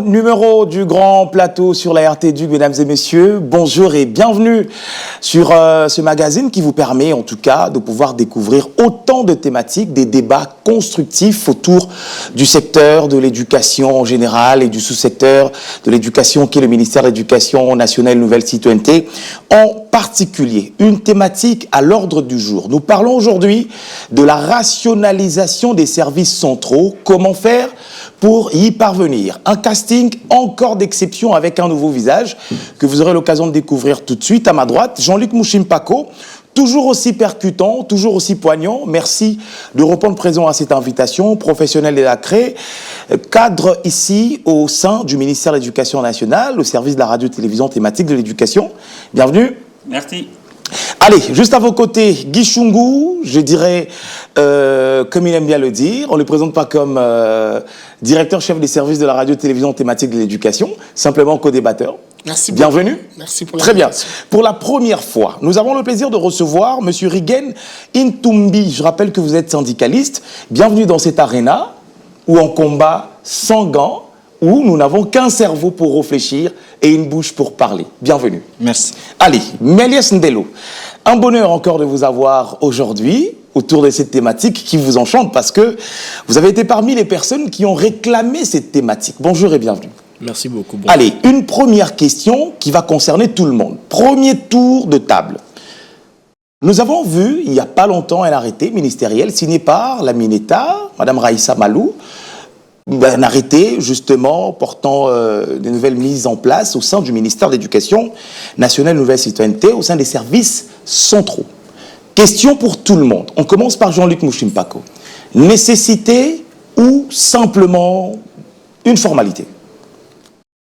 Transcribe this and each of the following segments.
numéro du Grand Plateau sur la RT-Duc, mesdames et messieurs. Bonjour et bienvenue sur ce magazine qui vous permet en tout cas de pouvoir découvrir autant de thématiques, des débats constructifs autour du secteur de l'éducation en général et du sous-secteur de l'éducation qui est le ministère de l'Éducation nationale et nouvelle citoyenneté en particulier. Une thématique à l'ordre du jour. Nous parlons aujourd'hui de la rationalisation des services centraux. Comment faire pour y parvenir? Un casting encore d'exception avec un nouveau visage que vous aurez l'occasion de découvrir tout de suite. À ma droite, Jean-Luc Mouchimpako, toujours aussi percutant, toujours aussi poignant. Merci de répondre présent à cette invitation. Professionnel de la CRE, cadre ici au sein du ministère de l'Éducation nationale, au service de la radio-télévision thématique de l'éducation. Bienvenue. Merci. Allez, juste à vos côtés, Guy Chungu, je dirais, comme il aime bien le dire, on ne le présente pas comme directeur-chef des services de la radio-télévision thématique de l'éducation, simplement co-débatteur. Merci beaucoup. Bienvenue. Merci pour Très bien. Pour la première fois, nous avons le plaisir de recevoir M. Rigen Intumbi. Je rappelle que vous êtes syndicaliste. Bienvenue dans cette aréna où on combat sans gants, où nous n'avons qu'un cerveau pour réfléchir et une bouche pour parler. Bienvenue. Merci. Allez, Méliès Ndelo, un bonheur encore de vous avoir aujourd'hui autour de cette thématique qui vous enchante parce que vous avez été parmi les personnes qui ont réclamé cette thématique. Bonjour et bienvenue. Merci beaucoup. Bonjour. Allez, une première question qui va concerner tout le monde. Premier tour de table. Nous avons vu, il n'y a pas longtemps, un arrêté ministériel signé par la Mineta, Mme Raïssa Malou, un arrêté justement portant des nouvelles mises en place au sein du ministère de l'Éducation nationale et nouvelle citoyenneté, au sein des services centraux. Question pour tout le monde. On commence par Jean-Luc Mouchimpako. Nécessité ou simplement une formalité?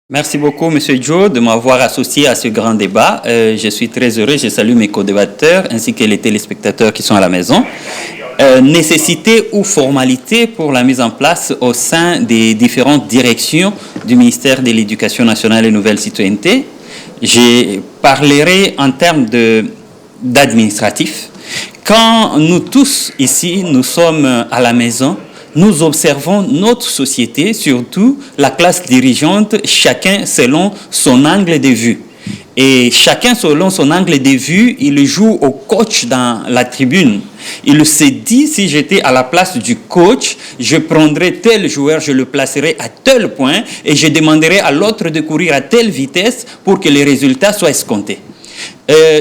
Merci beaucoup, M. Joe, de m'avoir associé à ce grand débat. Je suis très heureux, je salue mes co-débatteurs ainsi que les téléspectateurs qui sont à la maison. Nécessité ou formalité pour la mise en place au sein des différentes directions du ministère de l'Éducation nationale et nouvelle citoyenneté. Je parlerai en termes d'administratif. Quand nous tous ici, nous sommes à la maison, nous observons notre société, surtout la classe dirigeante, chacun selon son angle de vue. Et chacun selon son angle de vue, il joue au coach dans la tribune. Il se dit, si j'étais à la place du coach, je prendrais tel joueur, je le placerais à tel point et je demanderais à l'autre de courir à telle vitesse pour que les résultats soient escomptés.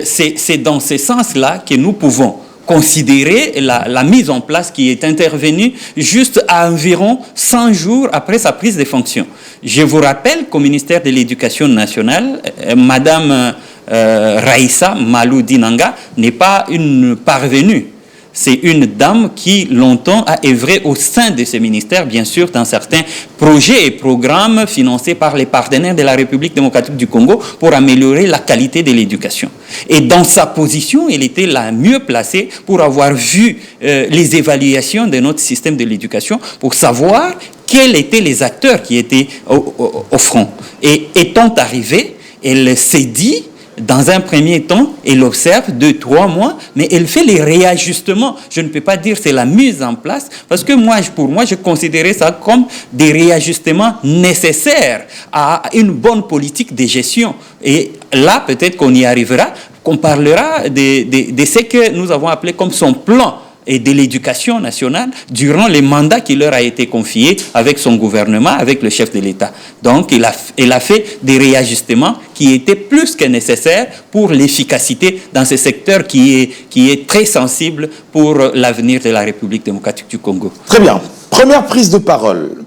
C'est dans ce sens-là que nous pouvons considérer la mise en place qui est intervenue juste à environ 100 jours après sa prise de fonction. Je vous rappelle qu'au ministère de l'Éducation nationale, Madame Raïssa Malou Dinanga n'est pas une parvenue. C'est une dame qui longtemps a œuvré au sein de ce ministère, bien sûr, dans certains projets et programmes financés par les partenaires de la République démocratique du Congo pour améliorer la qualité de l'éducation. Et dans sa position, elle était la mieux placée pour avoir vu les évaluations de notre système de l'éducation, pour savoir quels étaient les acteurs qui étaient au front. Et étant arrivée, elle s'est dit, dans un premier temps, elle observe 2-3 mois, mais elle fait les réajustements. Je ne peux pas dire c'est la mise en place, parce que pour moi, je considérais ça comme des réajustements nécessaires à une bonne politique de gestion. Et là, peut-être qu'on y arrivera, qu'on parlera de ce que nous avons appelé comme son plan et de l'éducation nationale durant les mandats qui leur a été confiés avec son gouvernement, avec le chef de l'État. Donc, il a fait des réajustements qui étaient plus que nécessaires pour l'efficacité dans ce secteur qui est très sensible pour l'avenir de la République démocratique du Congo. Très bien. Première prise de parole.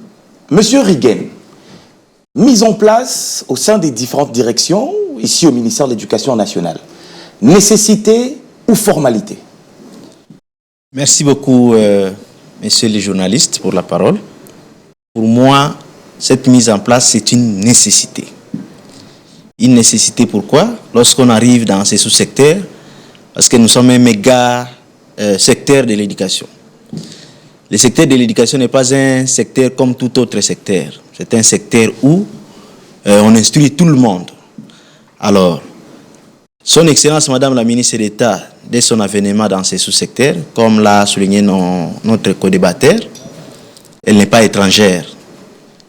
Monsieur Rigen, mise en place au sein des différentes directions, ici au ministère de l'Éducation nationale. Nécessité ou formalité? Merci beaucoup, messieurs les journalistes, pour la parole. Pour moi, cette mise en place, c'est une nécessité. Une nécessité pourquoi? Lorsqu'on arrive dans ces sous-secteurs, parce que nous sommes un méga secteur de l'éducation. Le secteur de l'éducation n'est pas un secteur comme tout autre secteur. C'est un secteur où on instruit tout le monde. Alors, Son Excellence Madame la Ministre d'État, dès son avènement dans ces sous-secteurs, comme l'a souligné notre co-débatteur, elle n'est pas étrangère.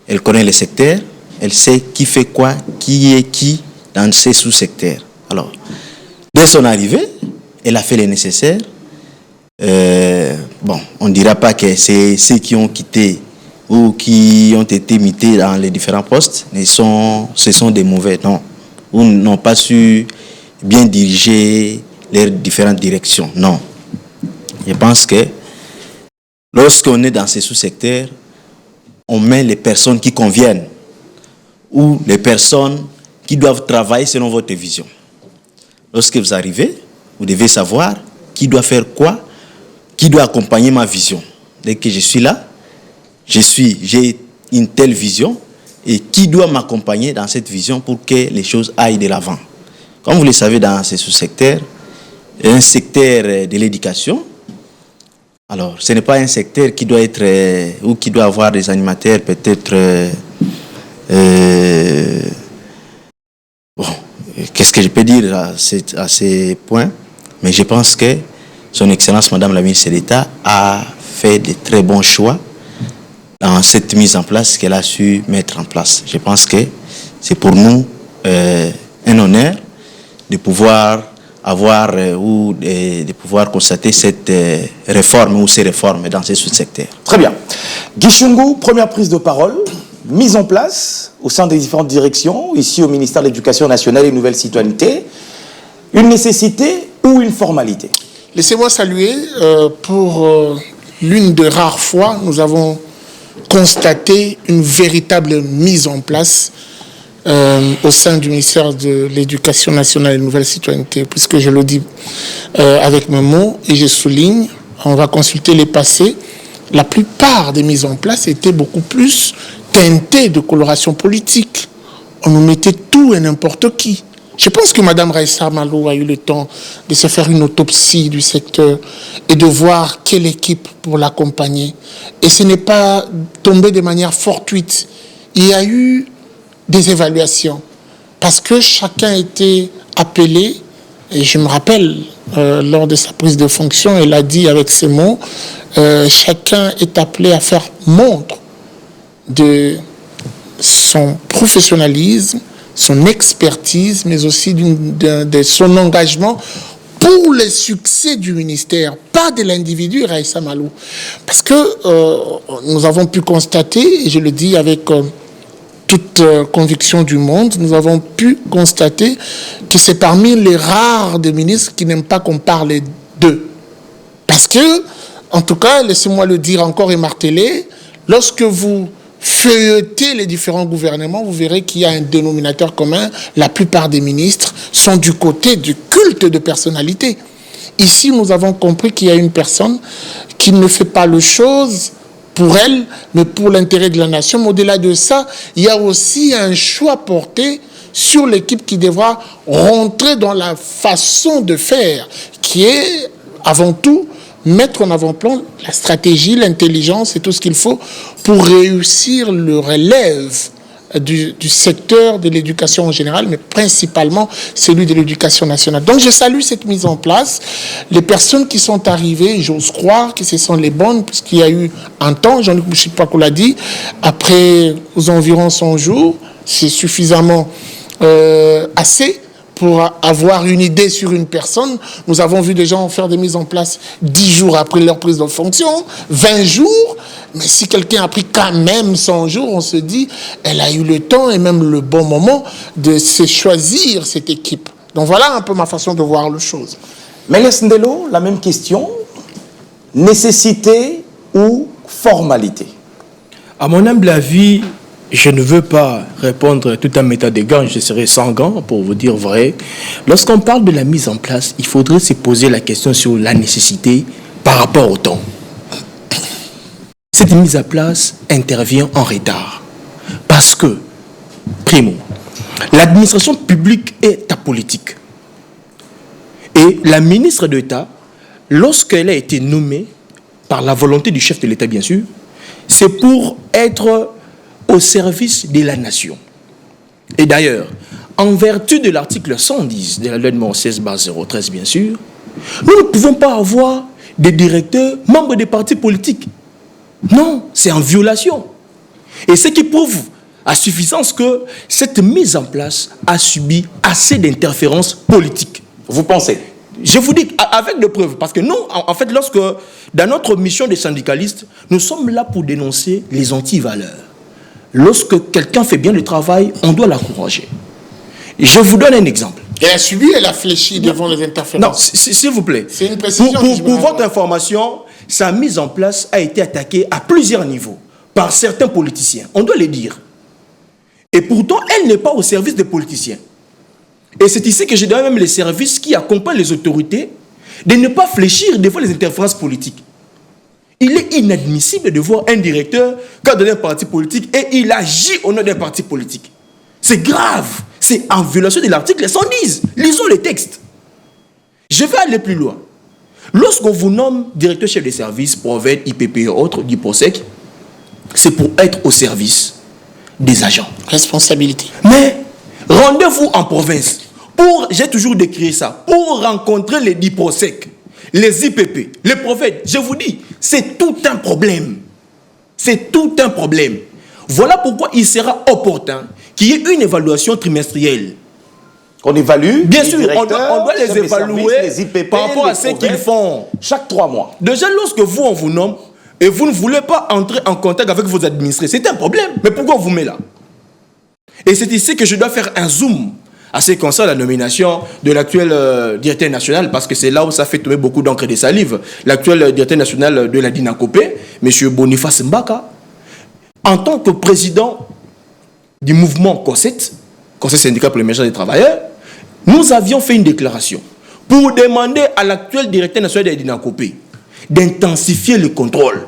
Elle connaît le secteur Elle sait qui fait quoi, qui est qui dans ces sous-secteurs. Alors, dès son arrivée, elle a fait le nécessaire. Bon, on ne dira pas que c'est ceux qui ont quitté ou qui ont été mutés dans les différents postes, ce sont des mauvais, non. Ou n'ont pas su bien diriger leurs différentes directions, non. Je pense que lorsqu'on est dans ces sous-secteurs, on met les personnes qui conviennent ou les personnes qui doivent travailler selon votre vision. Lorsque vous arrivez, vous devez savoir qui doit faire quoi, qui doit accompagner ma vision. Dès que je suis là, j'ai une telle vision et qui doit m'accompagner dans cette vision pour que les choses aillent de l'avant. Comme vous le savez, dans ces sous-secteurs, un secteur de l'éducation, alors ce n'est pas un secteur qui doit être ou qui doit avoir des animateurs peut-être bon, qu'est-ce que je peux dire à ces points, mais je pense que son Excellence Madame la Ministre d'État a fait de très bons choix dans cette mise en place qu'elle a su mettre en place. Je pense que c'est pour nous un honneur de pouvoir avoir ou de pouvoir constater cette réforme ou ces réformes dans ces sous-secteurs. Très bien. Guy Chungu, première prise de parole, mise en place au sein des différentes directions, ici au ministère de l'Éducation nationale et Nouvelle Citoyenneté, une nécessité ou une formalité? Laissez-moi saluer, pour l'une des rares fois, nous avons constaté une véritable mise en place au sein du ministère de l'Éducation nationale et Nouvelle Citoyenneté, puisque je le dis avec mes mots et je souligne, on va consulter les passés, la plupart des mises en place étaient beaucoup plus teintées de coloration politique. On nous mettait tout et n'importe qui. Je pense que Mme Raissa Malo a eu le temps de se faire une autopsie du secteur et de voir quelle équipe pour l'accompagner. Et ce n'est pas tombé de manière fortuite. Il y a eu des évaluations parce que chacun était appelé, et je me rappelle lors de sa prise de fonction, elle a dit avec ces mots, chacun est appelé à faire montre de son professionnalisme, son expertise, mais aussi de son engagement pour le succès du ministère, pas de l'individu Raissa Malo. Parce que nous avons pu constater, et je le dis avec toute conviction du monde, nous avons pu constater que c'est parmi les rares des ministres qui n'aiment pas qu'on parle d'eux. Parce que, en tout cas, laissez-moi le dire encore et marteler, lorsque vous feuilletez les différents gouvernements, vous verrez qu'il y a un dénominateur commun. La plupart des ministres sont du côté du culte de personnalité. Ici, nous avons compris qu'il y a une personne qui ne fait pas les choses pour elle, mais pour l'intérêt de la nation. Mais au-delà de ça, il y a aussi un choix porté sur l'équipe qui devra rentrer dans la façon de faire, qui est avant tout mettre en avant-plan la stratégie, l'intelligence et tout ce qu'il faut pour réussir le relève du secteur de l'éducation en général, mais principalement celui de l'éducation nationale. Donc je salue cette mise en place. Les personnes qui sont arrivées, j'ose croire que ce sont les bonnes, puisqu'il y a eu un temps, Jean-Luc Bouchikpakou l'a dit, après aux environs 100 jours, c'est suffisamment assez pour avoir une idée sur une personne. Nous avons vu des gens faire des mises en place 10 jours après leur prise de fonction, 20 jours. Mais si quelqu'un a pris quand même 100 jours, on se dit, elle a eu le temps et même le bon moment de se choisir cette équipe. Donc voilà un peu ma façon de voir les choses. Méliès Ndelo, la même question. Nécessité ou formalité? À mon humble avis, je ne veux pas répondre tout en mettant des gants, je serai sans gants pour vous dire vrai. Lorsqu'on parle de la mise en place, il faudrait se poser la question sur la nécessité par rapport au temps. Cette mise en place intervient en retard. Parce que, primo, l'administration publique est apolitique. Et la ministre d'État, lorsqu'elle a été nommée, par la volonté du chef de l'État bien sûr, c'est pour être au service de la nation. Et d'ailleurs, en vertu de l'article 110 de la loi numéro 16/013, bien sûr, nous ne pouvons pas avoir des directeurs membres des partis politiques. Non, c'est en violation. Et ce qui prouve à suffisance que cette mise en place a subi assez d'interférences politiques. Vous pensez? Je vous dis avec des preuves, parce que nous, en fait, dans notre mission de syndicalistes, nous sommes là pour dénoncer les anti-valeurs. Lorsque quelqu'un fait bien le travail, on doit l'encourager. Je vous donne un exemple. Elle a subi, elle a fléchi devant les interférences. Non, s'il vous plaît. C'est une précision. Pour votre information, sa mise en place a été attaquée à plusieurs niveaux par certains politiciens. On doit le dire. Et pourtant, elle n'est pas au service des politiciens. Et c'est ici que je donne même les services qui accompagnent les autorités de ne pas fléchir devant les interférences politiques. Il est inadmissible de voir un directeur cadre d'un parti politique et il agit au nom d'un parti politique. C'est grave. C'est en violation de l'article 110. Lisons les textes. Je vais aller plus loin. Lorsqu'on vous nomme directeur chef de service, PROVED, IPP et autres, d'IPOSEC, c'est pour être au service des agents. Responsabilité. Mais rendez-vous en province. J'ai toujours décrit ça, pour rencontrer les DIPOSEC, les IPP, les PROVED, je vous dis, c'est tout un problème. C'est tout un problème. Voilà pourquoi il sera opportun qu'il y ait une évaluation trimestrielle. On évalue. Bien sûr, on doit les évaluer les IPP, par rapport à ce PROVED, qu'ils font. Chaque 3 mois. Déjà, lorsque on vous nomme et vous ne voulez pas entrer en contact avec vos administrés, c'est un problème. Mais pourquoi on vous met là? Et c'est ici que je dois faire un zoom à ce qui concerne la nomination de l'actuel directeur national, parce que c'est là où ça fait tomber beaucoup d'encre et de salive. L'actuel directeur national de la DINACOPé, M. Boniface Mbaka, en tant que président du mouvement COSET, Conseil syndical pour l'émergence des travailleurs, nous avions fait une déclaration pour demander à l'actuel directeur national de la DINACOPé d'intensifier le contrôle.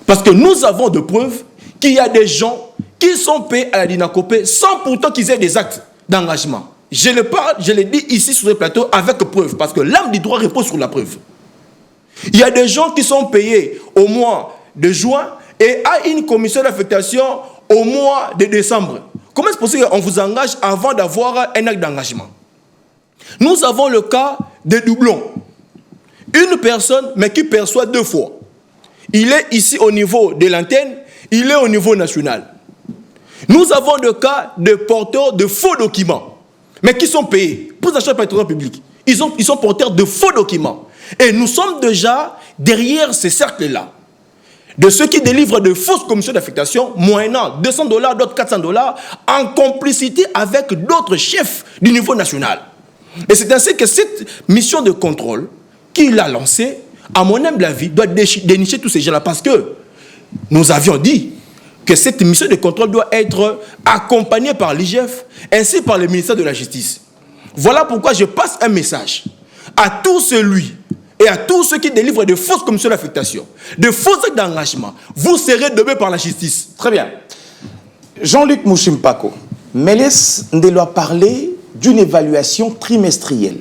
Parce que nous avons de preuves qu'il y a des gens qui sont payés à la DINACOPé sans pourtant qu'ils aient des actes d'engagement. Je le parle, je le dis ici sur le plateau avec preuve, parce que l'âme du droit repose sur la preuve. Il y a des gens qui sont payés au mois de juin et à une commission d'affectation au mois de décembre. Comment est-ce possible qu'on vous engage avant d'avoir un acte d'engagement? Nous avons le cas de doublons. Une personne, mais qui perçoit 2 fois. Il est ici au niveau de l'antenne, il est au niveau national. Nous avons le cas de porteurs de faux documents, mais qui sont payés. Pour acheter par le trésor public, ils sont porteurs de faux documents. Et nous sommes déjà derrière ces cercles-là. De ceux qui délivrent de fausses commissions d'affectation, moyennant $200, d'autres $400, en complicité avec d'autres chefs du niveau national. Et c'est ainsi que cette mission de contrôle qu'il a lancée, à mon humble avis, doit dénicher tous ces gens-là. Parce que nous avions dit que cette mission de contrôle doit être accompagnée par l'IGF ainsi par le ministère de la Justice. Voilà pourquoi je passe un message à tout celui et à tous ceux qui délivrent de fausses commissions d'affectation, de faux actes d'engagement. Vous serez demain par la justice. Très bien. Jean-Luc Mouchimpako, Mélis Ndelo a parlé d'une évaluation trimestrielle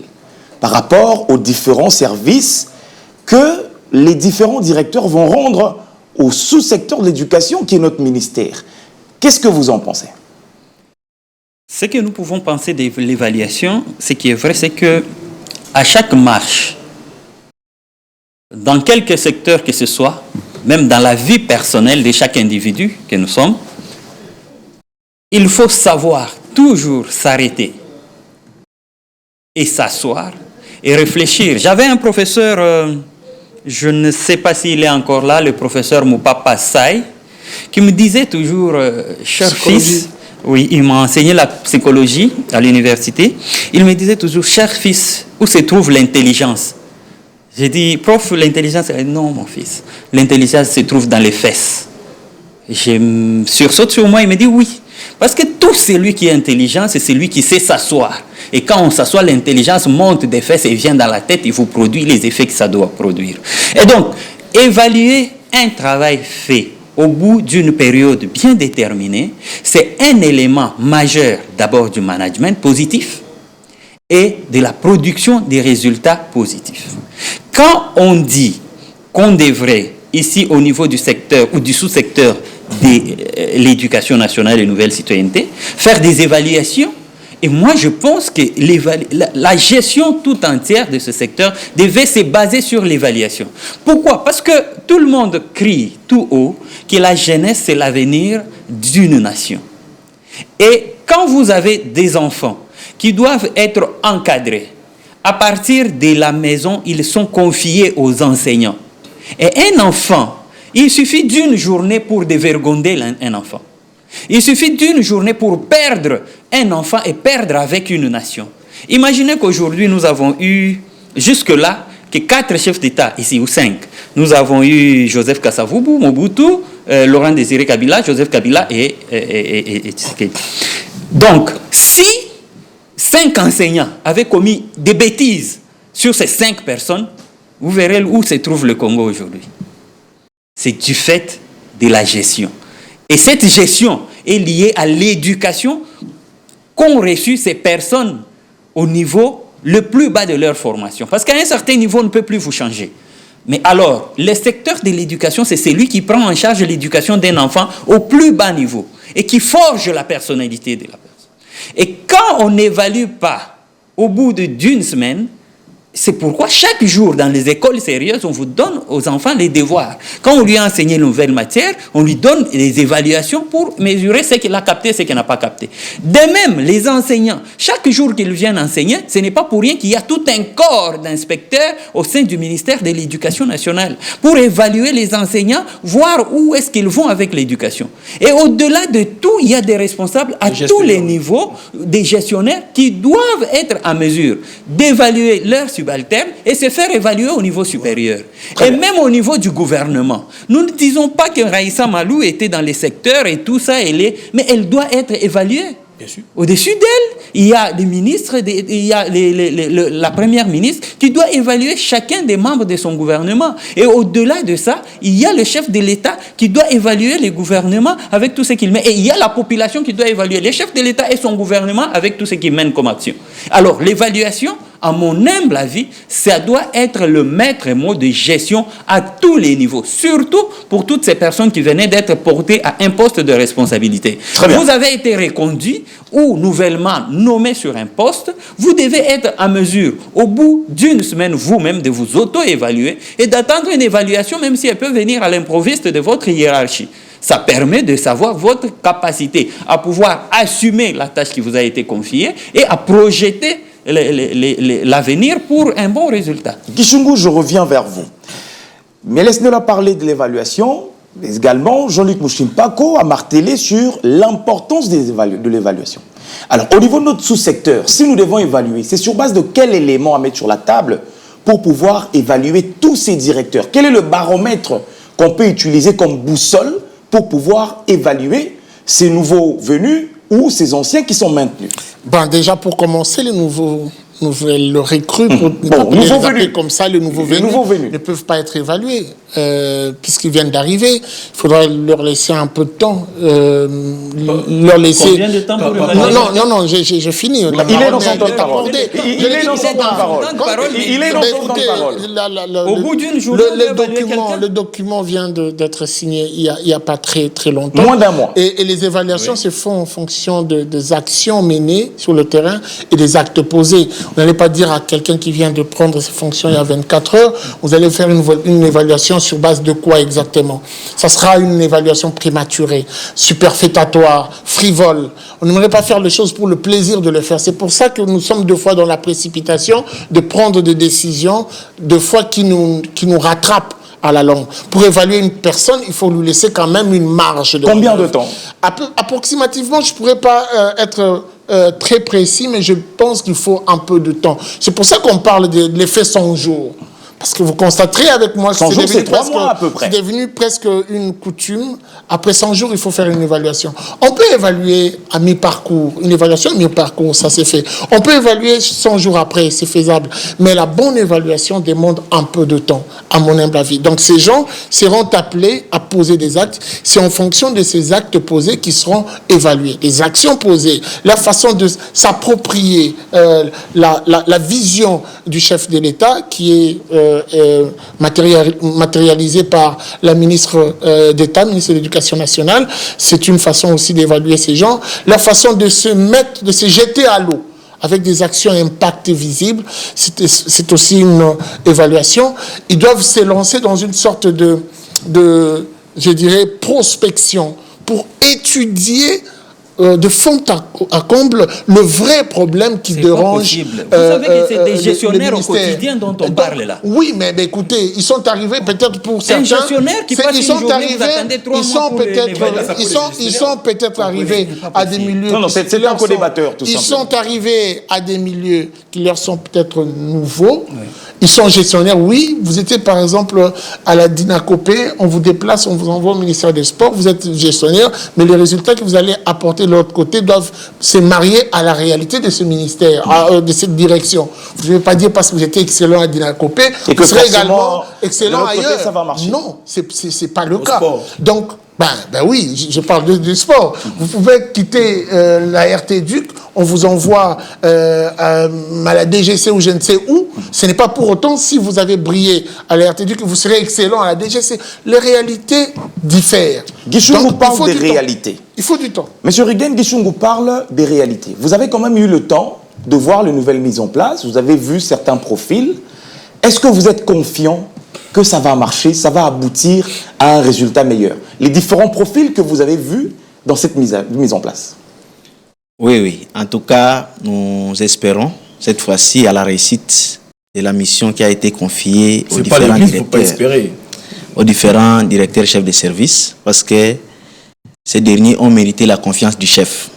par rapport aux différents services que les différents directeurs vont rendre au sous-secteur de l'éducation qui est notre ministère. Qu'est-ce que vous en pensez? Ce que nous pouvons penser de l'évaluation, ce qui est vrai, c'est que à chaque marche, dans quelque secteur que ce soit, même dans la vie personnelle de chaque individu que nous sommes, il faut savoir toujours s'arrêter et s'asseoir et réfléchir. J'avais un professeur, je ne sais pas s'il est encore là, le professeur Moupapa Sai, qui me disait toujours, cher fils, oui, il m'a enseigné la psychologie à l'université, il me disait toujours, cher fils, où se trouve l'intelligence? J'ai dit, prof, l'intelligence, non mon fils, l'intelligence se trouve dans les fesses. Je sursaute sur moi, il me dit oui. Parce que tout celui qui est intelligent, c'est celui qui sait s'asseoir. Et quand on s'assoit, l'intelligence monte des fesses et vient dans la tête, il vous produit les effets que ça doit produire. Et donc, évaluer un travail fait au bout d'une période bien déterminée, c'est un élément majeur d'abord du management positif et de la production des résultats positifs. Quand on dit qu'on devrait, ici au niveau du secteur ou du sous-secteur de l'éducation nationale et nouvelle citoyenneté, faire des évaluations, et moi je pense que la gestion tout entière de ce secteur devait se baser sur l'évaluation. Pourquoi? Parce que tout le monde crie tout haut que la jeunesse c'est l'avenir d'une nation. Et quand vous avez des enfants qui doivent être encadrés, à partir de la maison, ils sont confiés aux enseignants. Et un enfant, il suffit d'une journée pour dévergonder un enfant. Il suffit d'une journée pour perdre un enfant et perdre avec une nation. Imaginez qu'aujourd'hui, nous avons eu, jusque-là, que 4 chefs d'État, ici, ou 5. Nous avons eu Joseph Kasavubu, Mobutu, Laurent Désiré Kabila, Joseph Kabila et Tshisekedi. Donc, si 5 enseignants avaient commis des bêtises sur ces 5 personnes, vous verrez où se trouve le Congo aujourd'hui. C'est du fait de la gestion. Et cette gestion est liée à l'éducation qu'ont reçu ces personnes au niveau le plus bas de leur formation. Parce qu'à un certain niveau, on ne peut plus vous changer. Mais alors, le secteur de l'éducation, c'est celui qui prend en charge l'éducation d'un enfant au plus bas niveau et qui forge la personnalité de la personne. Et quand on n'évalue pas au bout d'une semaine, c'est pourquoi chaque jour dans les écoles sérieuses, on vous donne aux enfants les devoirs. Quand on lui a enseigné une nouvelle matière, on lui donne des évaluations pour mesurer ce qu'il a capté, ce qu'il n'a pas capté. De même, les enseignants, chaque jour qu'ils viennent enseigner, ce n'est pas pour rien qu'il y a tout un corps d'inspecteurs au sein du ministère de l'Éducation nationale pour évaluer les enseignants, voir où est-ce qu'ils vont avec l'éducation. Et au-delà de tout, il y a des responsables à tous les niveaux, des gestionnaires qui doivent être en mesure d'évaluer leurs subalternes et se faire évaluer au niveau supérieur. Et même au niveau du gouvernement. Nous ne disons pas que Raïssa Malou était dans les secteurs et tout ça, mais elle doit être évaluée. Au-dessus d'elle, il y a des ministres, il y a la première ministre qui doit évaluer chacun des membres de son gouvernement. Et au-delà de ça, il y a le chef de l'État qui doit évaluer le gouvernement avec tout ce qu'il met. Et il y a la population qui doit évaluer le chef de l'État et son gouvernement avec tout ce qu'il mène comme action. Alors, l'évaluation, à mon humble avis, ça doit être le maître mot de gestion à tous les niveaux, surtout pour toutes ces personnes qui venaient d'être portées à un poste de responsabilité. Vous avez été reconduit ou nouvellement nommé sur un poste, vous devez être en mesure, au bout d'une semaine, vous-même, de vous auto-évaluer et d'attendre une évaluation, même si elle peut venir à l'improviste de votre hiérarchie. Ça permet de savoir votre capacité à pouvoir assumer la tâche qui vous a été confiée et à projeter l'avenir pour un bon résultat. Kishungu, je reviens vers vous. Mais laissez-nous parler de l'évaluation. Mais également, Jean-Luc Mushimpako a martelé sur l'importance de l'évaluation. Alors, au niveau de notre sous-secteur, si nous devons évaluer, c'est sur base de quel élément à mettre sur la table pour pouvoir évaluer tous ces directeurs? Quel est le baromètre qu'on peut utiliser comme boussole pour pouvoir évaluer ces nouveaux venus ou ces anciens qui sont maintenus? Ben déjà, pour commencer, les nouvelles recrues, pour les appeler comme ça, les nouveaux venus ne peuvent pas être évalués, puisqu'ils viennent d'arriver. Il faudra leur laisser un peu de temps. Leur laisser... Combien de temps pour évaluer? Non, j'ai fini. Il est dans son temps de parole. Il est dans son temps de parole. Au bout d'une journée, le document vient d'être signé il n'y a pas très longtemps. Moins d'un mois. Et les évaluations se font en fonction des actions menées sur le terrain et des actes posés. Vous n'allez pas dire à quelqu'un qui vient de prendre ses fonctions il y a 24 heures, vous allez faire une évaluation sur base de quoi exactement? Ça sera une évaluation prématurée, superfétatoire, frivole. On n'aimerait pas faire les choses pour le plaisir de le faire. C'est pour ça que nous sommes deux fois dans la précipitation de prendre des décisions, deux fois qui nous rattrapent à la longue. Pour évaluer une personne, il faut lui laisser quand même une marge de... Combien de temps? Approximativement, je ne pourrais pas être très précis, mais je pense qu'il faut un peu de temps. C'est pour ça qu'on parle de l'effet 100 jours. Parce que vous constaterez avec moi que c'est 3 mois à peu près. C'est devenu presque une coutume. Après 100 jours, il faut faire une évaluation. On peut évaluer à mi-parcours. Une évaluation à mi-parcours, ça c'est fait. On peut évaluer 100 jours après, c'est faisable. Mais la bonne évaluation demande un peu de temps, à mon humble avis. Donc ces gens seront appelés à poser des actes. C'est en fonction de ces actes posés qu'ils seront évalués. Les actions posées, la façon de s'approprier la vision du chef de l'État qui est matérialisé par la ministre d'État, ministre de l'Éducation nationale. C'est une façon aussi d'évaluer ces gens. La façon de se jeter à l'eau avec des actions impact visibles, c'est aussi une évaluation. Ils doivent se lancer dans une sorte de je dirais, prospection pour étudier de fond à comble le vrai problème qui dérange. Possible. Vous savez que c'est des gestionnaires au quotidien dont on parle là. Oui, mais écoutez, ils sont arrivés peut-être pour certains. Un gestionnaire qui passe une journée, vous attendez 3 mois pour ils sont peut-être arrivés à des milieux. Non, c'est un co-débatteur, tout simplement. Ils sont arrivés à des milieux qui leur sont peut-être nouveaux. Oui. Ils sont gestionnaires, oui. Vous étiez par exemple à la Dinacopé, on vous déplace, on vous envoie au ministère des Sports, vous êtes gestionnaire, mais les résultats que vous allez apporter de l'autre côté doivent se marier à la réalité de ce ministère, de cette direction. Je ne vais pas dire parce que vous étiez excellent à Dinacopé, vous serez également excellent ailleurs. Ça va marcher. Non, c'est pas le cas. Sport. Donc, ben oui, je parle du sport. Vous pouvez quitter la RT Duc, on vous envoie à la DGC ou je ne sais où. Ce n'est pas pour autant, si vous avez brillé à la RT Duc, que vous serez excellent à la DGC. Les réalités diffèrent. Guichungu parle des réalités. Il faut du temps. Monsieur Rigen, Guichungu parle des réalités. Vous avez quand même eu le temps de voir les nouvelles mises en place. Vous avez vu certains profils. Est-ce que vous êtes confiant que ça va marcher, ça va aboutir à un résultat meilleur? Les différents profils que vous avez vus dans cette mise en place. Oui. En tout cas, nous espérons cette fois-ci à la réussite de la mission qui a été confiée aux différents directeurs chefs de service, parce que ces derniers ont mérité la confiance du chef.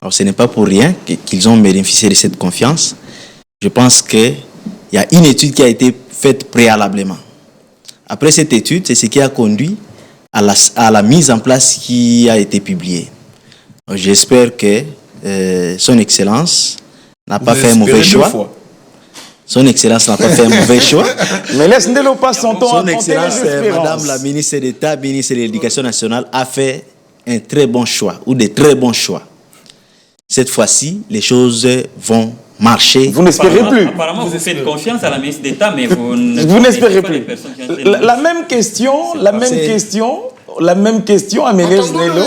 Alors ce n'est pas pour rien qu'ils ont bénéficié de cette confiance. Je pense qu'il y a une étude qui a été faite préalablement. Après cette étude, c'est ce qui a conduit à la mise en place qui a été publiée. J'espère que Son Excellence n'a pas fait un mauvais choix. Son Excellence n'a pas fait un mauvais choix. Mais laisse-nous pas son temps. Son Excellence, Madame la ministre d'État, ministre de l'Éducation nationale, a fait un très bon choix, ou des très bons choix. Cette fois-ci, les choses vont marcher. Vous n'espérez plus. Apparemment, vous faites confiance à la ministre d'État, mais vous n'espérez plus. La même question à Ménez Nello.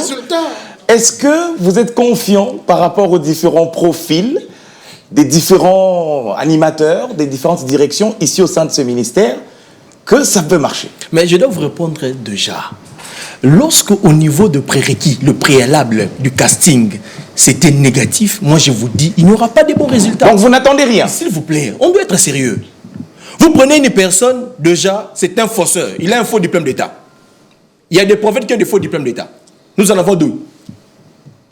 Est-ce que vous êtes confiant par rapport aux différents profils des différents animateurs, des différentes directions ici au sein de ce ministère, que ça peut marcher? Mais je dois vous répondre déjà. Lorsque au niveau de prérequis, le préalable du casting, c'était négatif, moi je vous dis, il n'y aura pas de bons résultats. Donc vous n'attendez rien? S'il vous plaît, on doit être sérieux. Vous prenez une personne, déjà, c'est un fausseur. Il a un faux diplôme d'État. Il y a des prophètes qui ont des faux diplômes d'État. Nous en avons 2.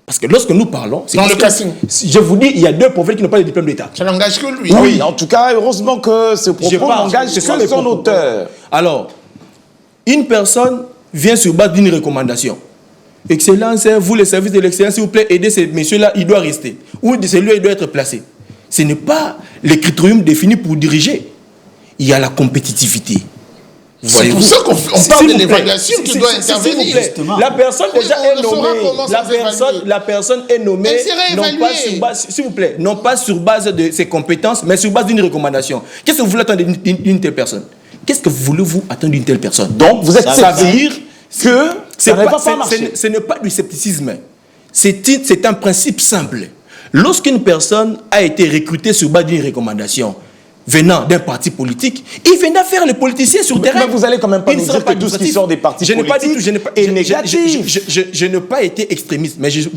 Parce que lorsque nous parlons... Dans le casting. Je vous dis, il y a 2 prophètes qui n'ont pas de diplôme d'État. Ça n'engage que lui. Oui, en tout cas, heureusement que ce propos n'engage que son auteur. Alors, une personne vient sur base d'une recommandation. Excellence, vous, les services de l'excellence, s'il vous plaît, aidez ces messieurs-là, il doit rester. Ou celui-là, il doit être placé. Ce n'est pas les critériums définis pour diriger. Il y a la compétitivité. C'est pour ça qu'on parle de l'évaluation qui doit intervenir. La personne déjà est nommée. La personne est nommée, non pas sur base, s'il vous plaît, non pas sur base de ses compétences, mais sur base d'une recommandation. Qu'est-ce que vous voulez attendre d'une telle personne? Qu'est-ce que voulez-vous attendre d'une telle personne? Donc vous êtes dire que ça ne va pas marcher. Ce n'est pas du scepticisme. C'est un principe simple. Lorsqu'une personne a été recrutée sur base d'une recommandation venant d'un parti politique, il viendra faire le politicien sur le terrain. Mais vous allez quand même pas nous dire que tout ce qui sort des partis politiques est négatif. Je n'ai pas été extrémiste, mais je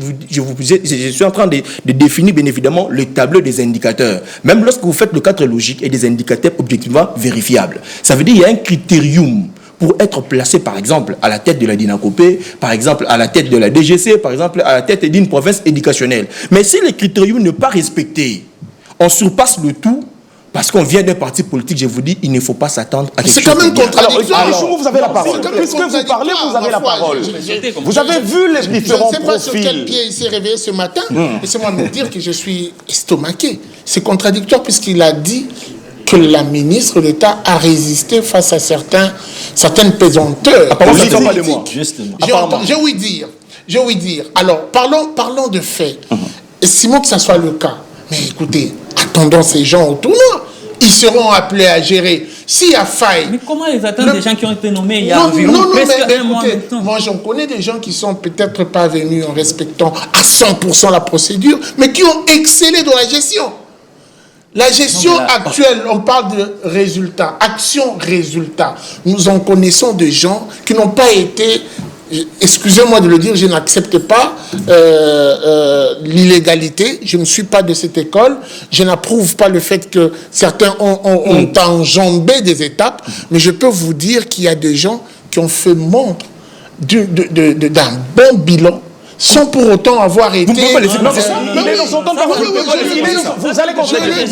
suis en train de définir bien évidemment le tableau des indicateurs. Même lorsque vous faites le cadre logique et des indicateurs objectivement vérifiables. Ça veut dire qu'il y a un critérium pour être placé, par exemple, à la tête de la Dinacopé, par exemple, à la tête de la DGC, par exemple, à la tête d'une province éducationnelle. Mais si le critérium n'est pas respecté, on surpasse le tout. Parce qu'on vient d'un parti politique, je vous dis, il ne faut pas s'attendre à quelque chose. C'est quand même contradictoire. Alors, vous avez la parole. Puisque vous parlez, vous avez la parole. Vous avez vu les différents profils. Je ne sais pas sur quel pied il s'est réveillé ce matin. Laissez-moi me dire que je suis estomaqué. C'est contradictoire puisqu'il a dit que la ministre d'État a résisté face à certaines pesanteurs. Apparemment, ça ne sort pas de moi. Je vais dire. Alors, parlons de faits. Estimons que ça soit le cas. Mais écoutez, attendons ces gens au tournoi. Ils seront appelés à gérer. S'il y a faille... Mais comment ils attendent des gens qui ont été nommés il y a environ presque un mois maintenant? Moi, j'en connais des gens qui sont peut-être pas venus en respectant à 100% la procédure, mais qui ont excellé dans la gestion. La gestion actuelle, on parle de résultats, action-résultat. Nous en connaissons des gens qui n'ont pas été excusez-moi de le dire, je n'accepte pas l'illégalité. Je ne suis pas de cette école. Je n'approuve pas le fait que certains ont enjambé des étapes. Mais je peux vous dire qu'il y a des gens qui ont fait montre d'un bon bilan sans pour autant avoir été... Vous pouvez pas laisser passer ça. Il est dans son temps de parole. Vous allez compléter.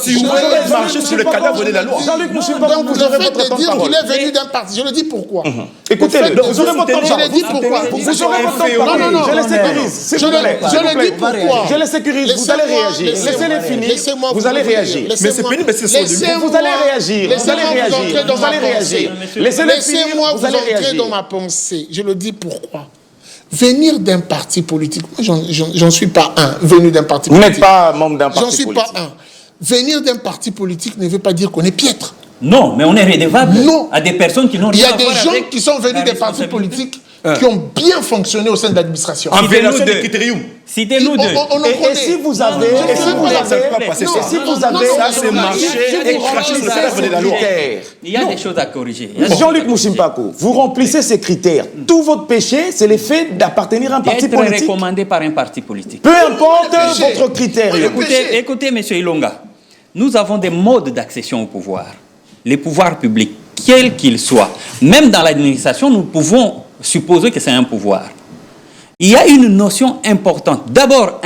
Si vous voulez marcher sur le cadavre de la loi. Jean-Luc Mouchimpa, Donc, vous le aurez fait votre temps de de dire parole. qu'il est venu d'un parti, je le dis pourquoi. Écoutez, vous aurez votre temps de Je parole. le dis pourquoi. Vous aurez votre temps de parole. Non, non, non. Je les sécurise, s'il vous plaît. Je le dis pourquoi. Je les sécurise, vous allez réagir. Laissez-les finir, vous allez réagir. Mais c'est pénible, mais c'est son début. Vous allez réagir, vous allez réagir, vous allez réagir. Laissez-les finir, Laissez-moi vous vous allez entrer réagir. dans ma pensée. Je le dis pourquoi. Venir d'un parti politique, moi j'en suis pas un, venu d'un parti Vous politique. n'êtes pas membre d'un J'en parti suis politique. pas un. Venir d'un parti politique ne veut pas dire qu'on est piètre. Non, mais on est redevable Non. à des personnes qui n'ont Il y rien a à des voir gens avec qui sont venus la des partis responsabilité. politiques qui ont bien fonctionné au sein de l'administration. En Citez-nous violation des deux. critériums. Citez-nous deux. On en Et connaît. si vous avez, non, et si non, vous non, avez, pas passer et ça. si vous Non, avez, non, Ça, c'est marcher et cracher sur le cadavre de la loi. Il y a des choses à corriger. Il y a des Jean-Luc choses à Mouchimpako, vous remplissez ces critères. Tout votre péché, c'est le fait d'appartenir à un parti corriger. politique. Être recommandé par un parti politique. Peu importe Le péché. votre critérium. Écoutez, monsieur Ilonga, nous avons des modes d'accession au pouvoir. Les pouvoirs publics, quels qu'ils soient, même dans l'administration, nous pouvons supposer que c'est un pouvoir. Il y a une notion importante. D'abord,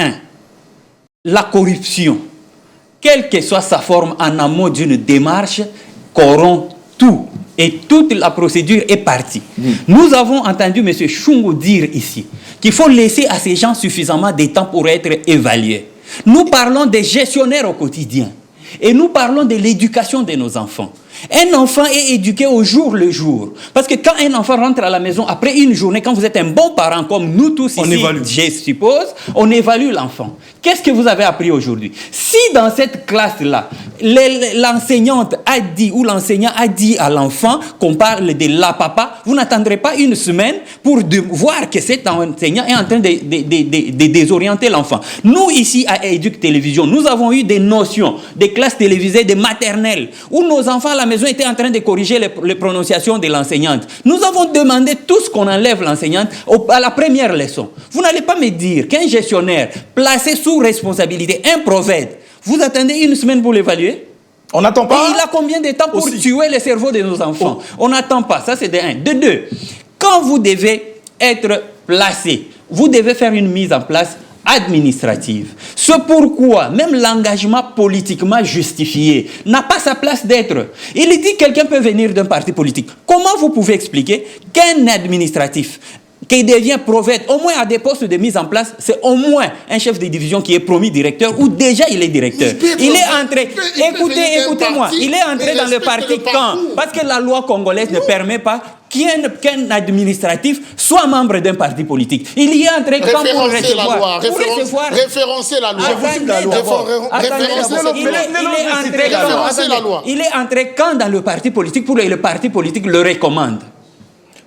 la corruption, quelle que soit sa forme en amont d'une démarche, corrompt tout. Et toute la procédure est partie. Nous avons entendu M. Chungo dire ici qu'il faut laisser à ces gens suffisamment de temps pour être évalués. Nous parlons des gestionnaires au quotidien. Et nous parlons de l'éducation de nos enfants. Un enfant est éduqué au jour le jour. Parce que quand un enfant rentre à la maison, après une journée, quand vous êtes un bon parent, comme nous tous ici, On évalue. je suppose, on évalue l'enfant. Qu'est-ce que vous avez appris aujourd'hui? Si dans cette classe-là, l'enseignante a dit ou l'enseignant a dit à l'enfant qu'on parle de la papa, vous n'attendrez pas une semaine pour voir que cet enseignant est en train de désorienter l'enfant. Nous, ici, à Éduc Télévision, nous avons eu des notions, des classes télévisées, des maternelles, où nos enfants à la maison étaient en train de corriger les prononciations de l'enseignante. Nous avons demandé tous qu'on enlève l'enseignante à la première leçon. Vous n'allez pas me dire qu'un gestionnaire placé sous responsabilité, un prophète, vous attendez une semaine pour l'évaluer? On n'attend Et pas. il a combien de temps pour tuer le cerveau de nos enfants? On n'attend pas. Ça, c'est de un. De deux, quand vous devez être placé, vous devez faire une mise en place administrative. C'est pourquoi même l'engagement politiquement justifié n'a pas sa place d'être. Il dit que quelqu'un peut venir d'un parti politique. Comment vous pouvez expliquer qu'un administratif qui devient prophète, au moins à des postes de mise en place, c'est au moins un chef de division qui est promis directeur ou déjà il est directeur. Il est entré, écoutez-moi, il est entré dans le parti quand? Parce que la loi congolaise ne permet pas qu'un administratif soit membre d'un parti politique. Il y est entré quand pour Référencer la loi. recevoir. Référencer la loi. Il est entré quand dans le parti politique pour que le parti politique le recommande.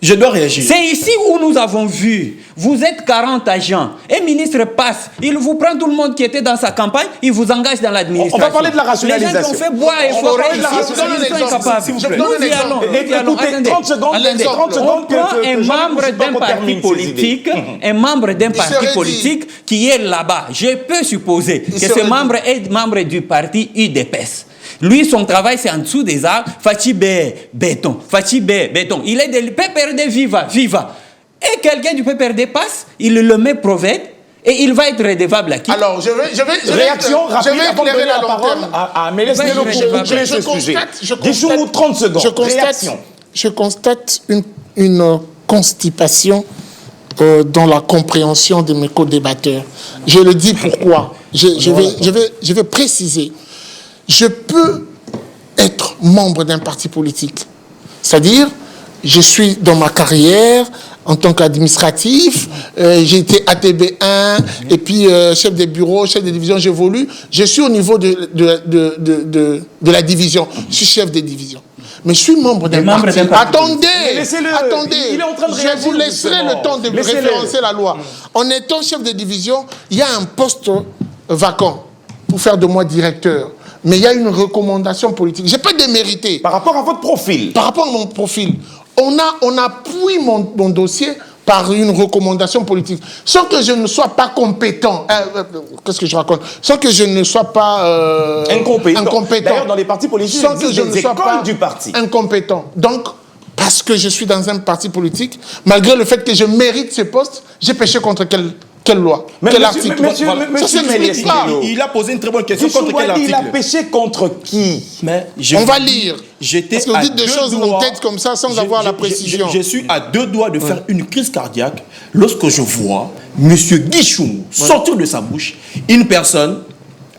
Je dois réagir. C'est ici où nous avons vu, vous êtes 40 agents, un ministre passe, il vous prend tout le monde qui était dans sa campagne, il vous engage dans l'administration. On va parler de la rationalisation. Les gens qui ont fait bois et On va forêt parler de la ici, rationalisation. ils sont incapables. S'il vous plaît. Nous y allons, nous y allons. Écoutez, Attendez. 30 secondes, Attendez. 30 secondes On prend que un Jean-Luc membre Mouchimpako d'un parti termine ses politique, idées. un membre d'un parti serait politique qui est là-bas. Je peux supposer que serait ce membre est membre du parti UDPS. Lui, son travail, c'est en dessous des arbres. Fatibé, béton. Fatibé, béton. Il est de PPRD, viva, viva. Et quelqu'un du PPRD passe, il le met prophète et il va être redevable à qui? Alors, je vais Réaction rapide avant de éclairer donner la parole à Mélès-Nélo pour boucler ce sujet. Dis-nous 30 secondes. Réaction. Je constate une constipation dans la compréhension de mes co-débatteurs. Je le dis pourquoi. Je vais préciser. Je peux être membre d'un parti politique. C'est-à-dire, je suis dans ma carrière en tant qu'administratif, j'ai été ATB1, et puis chef de bureau, chef de division, j'évolue. Je suis au niveau de la division. Je suis chef de division. Mais je suis membre d'un parti. Attendez, Il est en train de je réagir, vous laisserai justement. le temps de Laissez-le. référencer la loi. En étant chef de division, il y a un poste vacant pour faire de moi directeur. Mais il y a une recommandation politique. Je peux démériter. Par rapport à votre profil. Par rapport à mon profil, on appuie mon dossier par une recommandation politique. Sans que je ne sois pas compétent. Qu'est-ce que je raconte? Sans que je ne sois pas incompétent. D'ailleurs, dans les partis politiques, sans que je ne sois pas du parti. Incompétent. Donc, parce que je suis dans un parti politique, malgré le fait que je mérite ce poste, j'ai péché contre quelle loi? Quel article? Monsieur Méliès, il a posé une très bonne question. Contre quel article? Il a péché contre qui? On va lire. Parce que vous dites des choses en tête comme ça sans avoir la précision. Je suis à 2 doigts de faire une crise cardiaque lorsque je vois M. Guichoumou sortir de sa bouche une personne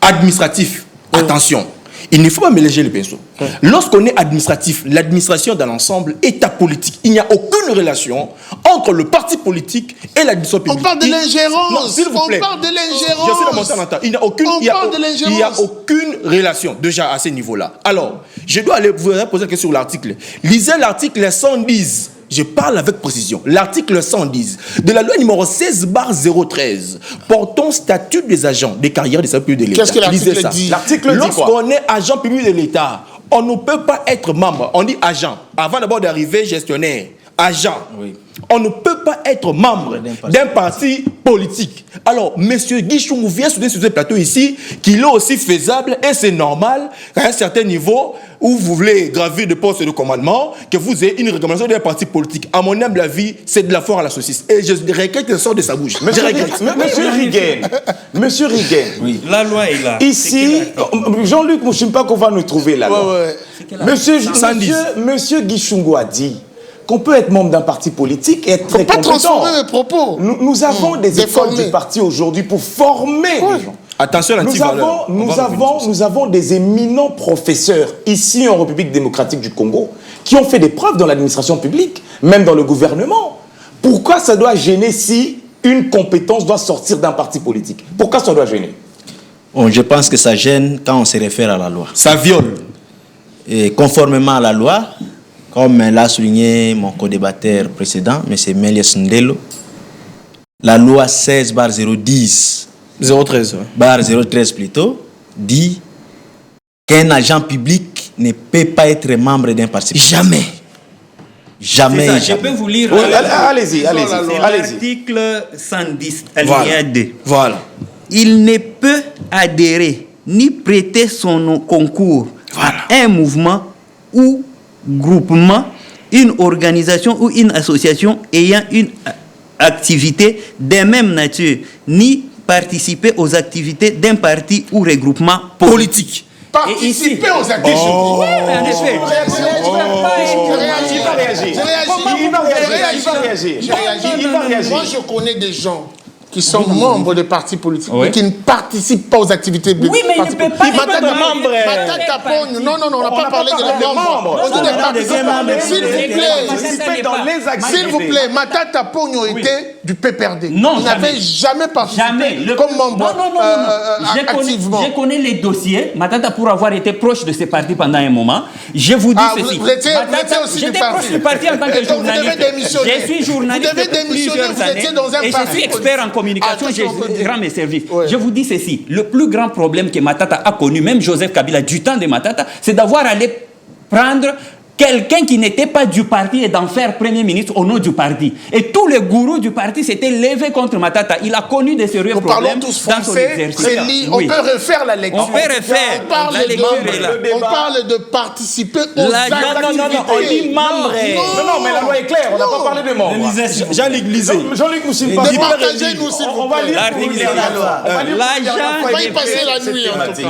administrative. Attention, il ne faut pas mélanger les pinceaux. Lorsqu'on est administratif, l'administration dans l'ensemble est politique. Il n'y a aucune relation entre le parti politique et l'administration publique. On parle de l'ingérence. S'il vous plaît. On parle de l'ingérence. Je suis dans mon temps. Il n'y a aucune relation déjà à ce niveau-là. Alors, je dois aller vous poser la question sur l'article. Lisez l'article 110. Je parle avec précision. L'article 110 de la loi numéro 16/013 portant statut des agents des carrières des services publics de l'État. Qu'est-ce que l'article dit? L'article dit quoi? Lorsqu'on est agent public de l'État, on ne peut pas être membre. On dit agent. Avant d'abord d'arriver gestionnaire. Agent. Oui. On ne peut pas être membre d'un parti politique. Alors, M. Guichoumou vient soutenir sur ce plateau ici qu'il est aussi faisable et c'est normal qu'à un certain niveau où vous voulez gravir de poste de commandement, que vous ayez une recommandation d'un parti politique. À mon humble avis, c'est de la foire à la saucisse. Et je regrette qu'elle sorte de sa bouche. Monsieur Riguen, oui. La loi est là. Ici, Jean-Luc Mouchimpako va nous trouver la loi. Monsieur Guichoumou a dit qu'on peut être membre d'un parti politique et être très compétent. Faut pas transformer mes propos. Nous avons des écoles du parti aujourd'hui pour former les gens. Attention à l'antivaleur. Nous avons des éminents professeurs ici en République démocratique du Congo qui ont fait des preuves dans l'administration publique, même dans le gouvernement. Pourquoi ça doit gêner si une compétence doit sortir d'un parti politique? Pourquoi ça doit gêner? Bon, je pense que ça gêne quand on se réfère à la loi. Ça viole. Et conformément à la loi, comme l'a souligné mon co-débatteur précédent, M. Méliès Ndelo, la loi 16/010 013 plutôt, dit qu'un agent public ne peut pas être membre d'un parti politique. Jamais. Jamais. Ça, je peux vous lire. Allez-y. C'est l'article 110, alinéa 2. Voilà. Il ne peut adhérer ni prêter son concours à un mouvement ou groupement, une organisation ou une association ayant une activité de même nature, ni participer aux activités d'un parti ou regroupement politique. Participer aux activités. Oui, mais en effet. Il va réagir. Moi, je connais des gens qui sont membres de partis politiques, mais qui ne participent pas aux activités de oui, mais il ne peut pas être membre. Matata Pogno. Non, on n'a pas parlé de membres. On dit des participants. S'il vous plaît, Matata Pogno était du PPRD. Non, il n'avait jamais participé comme membre activement. Je connais les dossiers. Matata, pour avoir été proche de ce parti pendant un moment, je vous dis ceci. Vous étiez aussi J'étais proche du parti en tant que journaliste. Je suis journaliste depuis plusieurs années et je suis expert en communication, je rends mes services. Ouais. Je vous dis ceci, le plus grand problème que Matata a connu, même Joseph Kabila du temps de Matata, c'est d'avoir allé prendre quelqu'un qui n'était pas du parti et d'en faire Premier ministre au nom du parti. Et tous les gourous du parti s'étaient levés contre Matata. Il a connu des sérieux problèmes tous dans son exercice. On peut refaire la lecture. On peut refaire. On parle de participer aux activités. Non, on dit membre. Non, mais la loi est claire, on n'a pas parlé de membres. Jean-Luc lisez. Jean-Luc Mouchimpako. Partagez-nous, s'il vous plaît.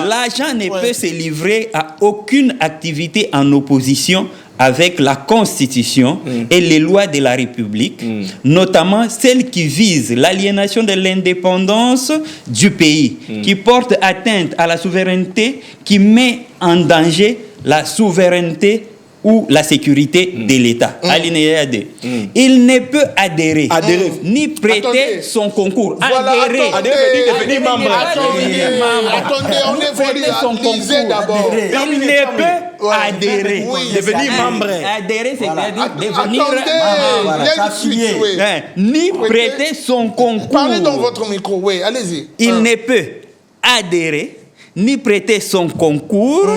L'agent ne peut se livrer à aucune activité en opposition avec la Constitution et les lois de la République, notamment celles qui visent l'aliénation de l'indépendance du pays, qui portent atteinte à la souveraineté, qui met en danger la souveraineté ou la sécurité de l'État. Alinéa 2. Il ne peut adhérer. Ni prêter son concours. Adhérer. Devenir membre. Attendez, on évolue. Lisez d'abord. Il ne peut adhérer. Devenir membre. Adhérer, c'est-à-dire devenir membre. Ni prêter son concours. Parlez dans votre micro, oui, allez-y. Il ne peut adhérer, ni prêter son concours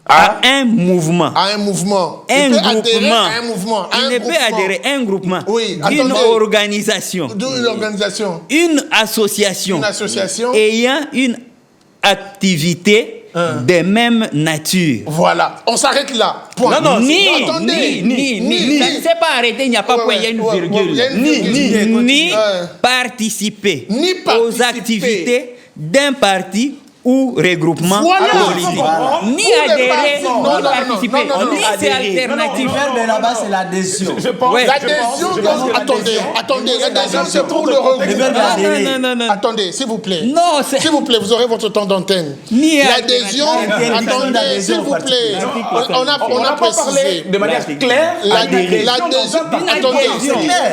à un mouvement. À un mouvement. Un Il peut groupement. adhérer à un mouvement. Il ne peut adhérer à un groupement. Oui, D'une attendez. organisation. D'une organisation. Une association. Une association. Ayant une activité de même nature. Voilà. On s'arrête là. Point. Non, non, Ni. Ça ne s'est pas arrêté, il n'y a pas point, il y a une virgule. il y a une virgule. Ni Ouais. participer Ni aux participer. activités d'un parti ou regroupement Voilà. politique. Ni Pour les adhérer, partis. ni Non, participer. non, Ni c'est alternatif. de là-bas, c'est l'adhésion. Ouais. L'adhésion, attendez, l'adhésion, c'est pour le regroupement. Non. Attendez, s'il vous plaît. Non, c'est... S'il vous plaît, vous aurez votre temps d'antenne. Ni L'adhésion, attendez, s'il vous plaît. On a pas parlé précisé. de manière claire. L'adhésion, attendez.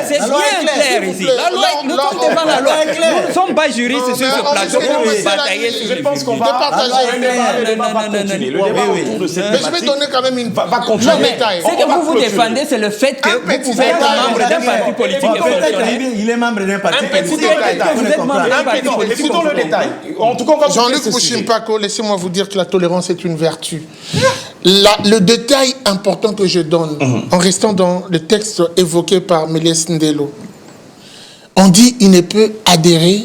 C'est bien clair ici. La loi, nous sommes devant la loi. Nous ne sommes pas juristes sur ce plateau pour batailler sur les Je pense qu'on va partager. le débat va continuer. Le débat autour de cette Mais je vais thématique donner quand même une va continuer. Non, mais détail. ce que vous défendez, c'est le fait que vous pouvez être membre d'un parti politique et fonctionner. Il est membre d'un parti petit politique. détail. Vous êtes membre d'un parti politique. Écoutons le détail. En tout cas, on va Jean-Luc Pouchimpako, laissez-moi vous dire que la tolérance est une vertu. Le détail important que je donne, en restant dans le texte évoqué par Méliès Ndelo, on dit il ne peut adhérer.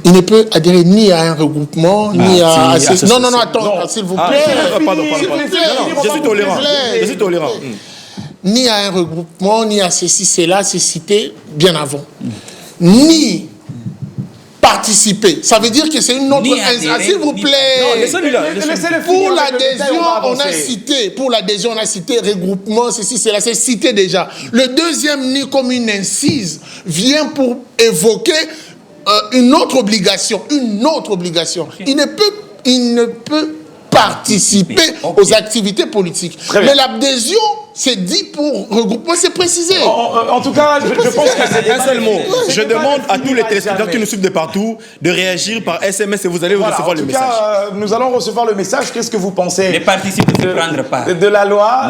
Il ne peut adhérer ni à un regroupement, ni à... Non, attends, s'il vous plaît. Pardon. Je suis tolérant. Je suis tolérant. Ni à un regroupement, ni à ceci, cela, c'est cité bien avant. Ni participer. Ça veut dire que c'est une autre... Ni adhérer, S'il vous plaît. Non, laissez-le là. Pour l'adhésion, on a cité regroupement, ceci, cela, c'est cité déjà. Le deuxième ni comme une incise vient pour évoquer une autre obligation. Il ne peut participer aux activités politiques. Mais l'adhésion, c'est dit pour regroupement, c'est précisé. En tout cas, je pense que c'est Un seul mot. Je demande à tous les téléspectateurs qui nous suivent de partout de réagir par SMS et vous allez recevoir le message. En tout cas, nous allons recevoir le message. Qu'est-ce que vous pensez Les participants de prendre part. de la loi,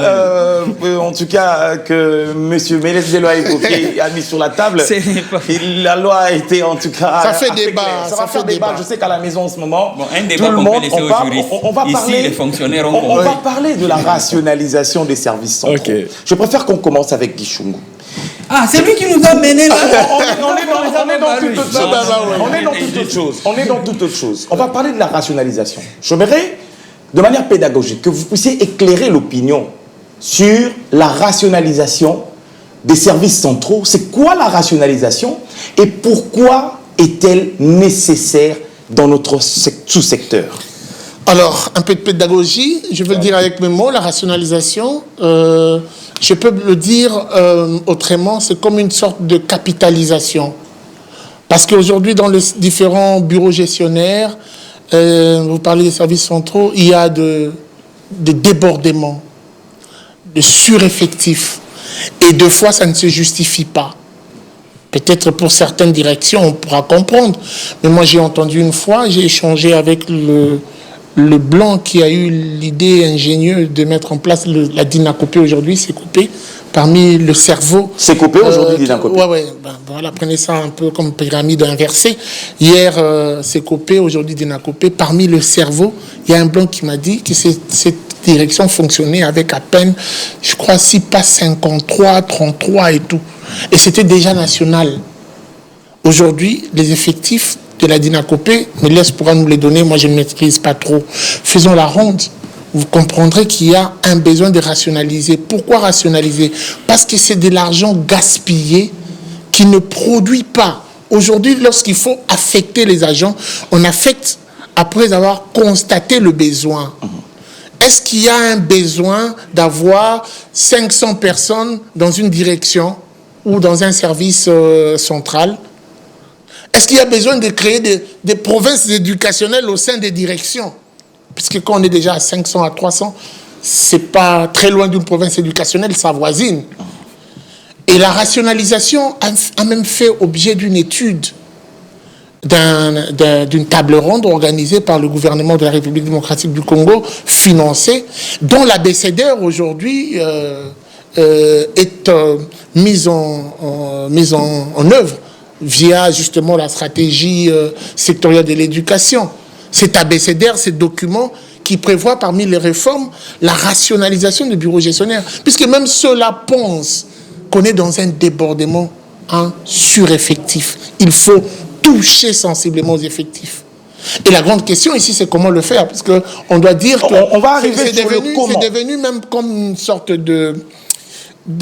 en tout cas, que M. Méliès Ndelo a évoqué, a mis sur la table. La loi a été, en tout cas... Ça fait assez débat. claire. Ça va faire débat. Je sais qu'à la maison, en ce moment, Un tout débat le qu'on monde, peut laisser aux juristes. on va Ici, parler, les fonctionnaires ont on compris. va parler de la rationalisation des services centraux. Ok. Je préfère qu'on commence avec Guy Chungu. Ah, c'est lui qui nous a menés là. On est dans toute autre chose. On est dans toute autre chose. On va parler de la rationalisation. J'aimerais, de manière pédagogique, que vous puissiez éclairer l'opinion sur la rationalisation des services centraux. C'est quoi la rationalisation et pourquoi est-elle nécessaire dans notre sous-secteur? Alors, un peu de pédagogie, je vais le dire avec mes mots, la rationalisation, je peux le dire autrement, c'est comme une sorte de capitalisation. Parce qu'aujourd'hui, dans les différents bureaux gestionnaires, vous parlez des services centraux, il y a de débordements, de sureffectifs. Et deux fois, ça ne se justifie pas. Peut-être pour certaines directions, on pourra comprendre. Mais moi, j'ai entendu une fois, j'ai échangé avec le blanc qui a eu l'idée ingénieuse de mettre en place la dynacopée aujourd'hui, c'est coupé parmi le cerveau. C'est coupé aujourd'hui, dynacopée. Ouais. Voilà, prenez ça un peu comme pyramide inversée. Hier, c'est coupé, aujourd'hui, dynacopée. Parmi le cerveau, il y a un blanc qui m'a dit que cette direction fonctionnait avec à peine, je crois, 6 pas 53, 33 et tout. Et c'était déjà national. Aujourd'hui, les effectifs de la dynacopée, Méliès pourra nous les donner, moi je ne maîtrise pas trop. Faisons la ronde. Vous comprendrez qu'il y a un besoin de rationaliser. Pourquoi rationaliser? Parce que c'est de l'argent gaspillé qui ne produit pas. Aujourd'hui, lorsqu'il faut affecter les agents, on affecte après avoir constaté le besoin. Est-ce qu'il y a un besoin d'avoir 500 personnes dans une direction ou dans un service central? Est-ce qu'il y a besoin de créer des provinces éducationnelles au sein des directions? Puisque quand on est déjà à 500, à 300, c'est pas très loin d'une province éducationnelle, ça voisine. Et la rationalisation a même fait objet d'une étude, d'une table ronde organisée par le gouvernement de la République démocratique du Congo, financée, dont l'abécédaire aujourd'hui est mise en œuvre via justement la stratégie sectorielle de l'éducation. Cet abécédaire, ces documents qui prévoit parmi les réformes la rationalisation du bureau gestionnaire, puisque même ceux-là pensent qu'on est dans un débordement en sureffectif. Il faut toucher sensiblement aux effectifs. Et la grande question ici, c'est comment le faire, parce qu'on doit dire que on va arriver sur le comment. C'est devenu même comme une sorte de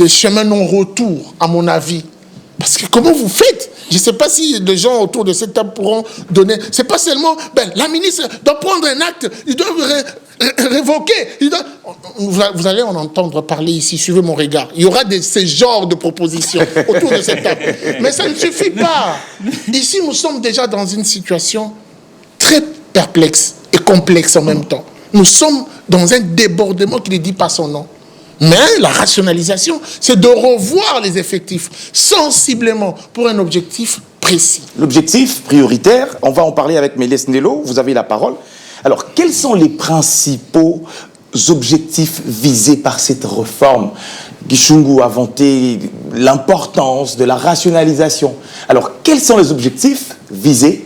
chemin non-retour, à mon avis. Parce que comment vous faites? Je ne sais pas si les gens autour de cette table pourront donner... C'est pas seulement... la ministre doit prendre un acte, il doit révoquer. Vous allez en entendre parler ici, suivez mon regard. Il y aura ces genres de propositions autour de cette table. Mais ça ne suffit pas. Ici, nous sommes déjà dans une situation très perplexe et complexe en même temps. Nous sommes dans un débordement qui ne dit pas son nom. Mais la rationalisation, c'est de revoir les effectifs sensiblement pour un objectif précis. L'objectif prioritaire, on va en parler avec Mélès Ndelo, vous avez la parole. Alors, quels sont les principaux objectifs visés par cette réforme? Gichungu a vanté l'importance de la rationalisation. Alors, quels sont les objectifs visés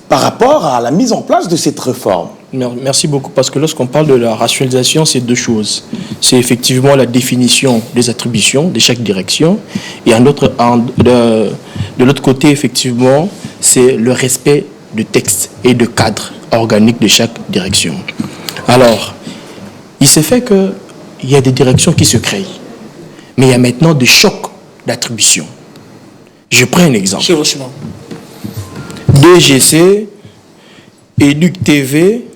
par rapport à la mise en place de cette réforme? Merci beaucoup, parce que lorsqu'on parle de la rationalisation, c'est deux choses. C'est effectivement la définition des attributions de chaque direction, et de l'autre côté, effectivement, c'est le respect de textes et de cadres organiques de chaque direction. Alors, il s'est fait qu'il y a des directions qui se créent, mais il y a maintenant des chocs d'attribution. Je prends un exemple. DGC, Éduc TV,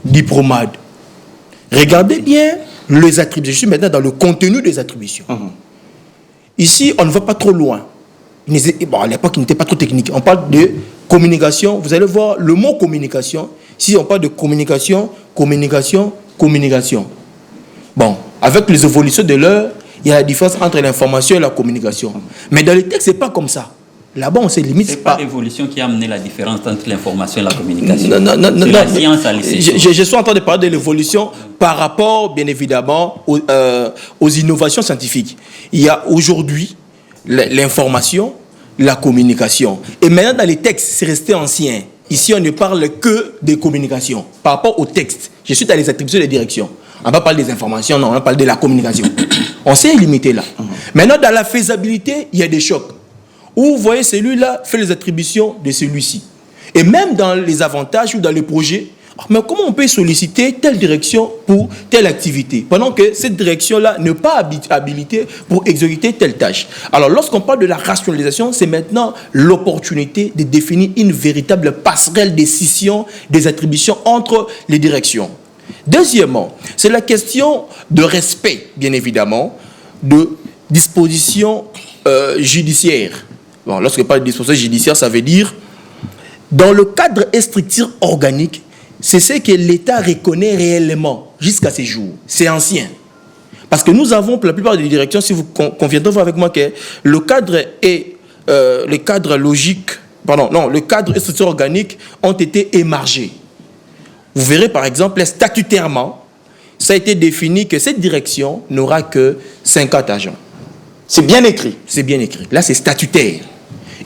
Dipromade. Regardez bien les attributions. Je suis maintenant dans le contenu des attributions. Ici, on ne va pas trop loin. Bon, à l'époque, il n'était pas trop technique. On parle de communication. Vous allez voir le mot communication. Si on parle de communication. Bon, avec les évolutions de l'heure, il y a la différence entre l'information et la communication. Mais dans les textes, ce n'est pas comme ça. Là-bas, on se limite. Ce n'est pas l'évolution qui a amené la différence entre l'information et la communication. Non, la science a laissé. Je suis en train de parler de l'évolution par rapport, bien évidemment, aux innovations scientifiques. Il y a aujourd'hui l'information, la communication. Et maintenant, dans les textes, c'est resté ancien. Ici, on ne parle que de communication. Par rapport au texte, je suis dans les attributions des directions. On ne va pas parler des informations, non, on va parler de la communication. On s'est limité là. Maintenant, dans la faisabilité, il y a des chocs. Où vous voyez celui-là fait les attributions de celui-ci. Et même dans les avantages ou dans les projets, mais comment on peut solliciter telle direction pour telle activité, pendant que cette direction-là n'est pas habilitée pour exécuter telle tâche. Alors, lorsqu'on parle de la rationalisation, c'est maintenant l'opportunité de définir une véritable passerelle de scission des attributions entre les directions. Deuxièmement, c'est la question de respect, bien évidemment, de dispositions judiciaires. Bon, lorsque je parle de dispositions judiciaires, ça veut dire, dans le cadre et structure organique, c'est ce que l'État reconnaît réellement jusqu'à ces jours. C'est ancien. Parce que nous avons, pour la plupart des directions, si vous conviendrez avec moi, que le cadre et le cadre logique, le cadre et structure organique ont été émargés. Vous verrez par exemple, statutairement, ça a été défini que cette direction n'aura que 50 agents. C'est bien écrit. C'est bien écrit. Là, c'est statutaire.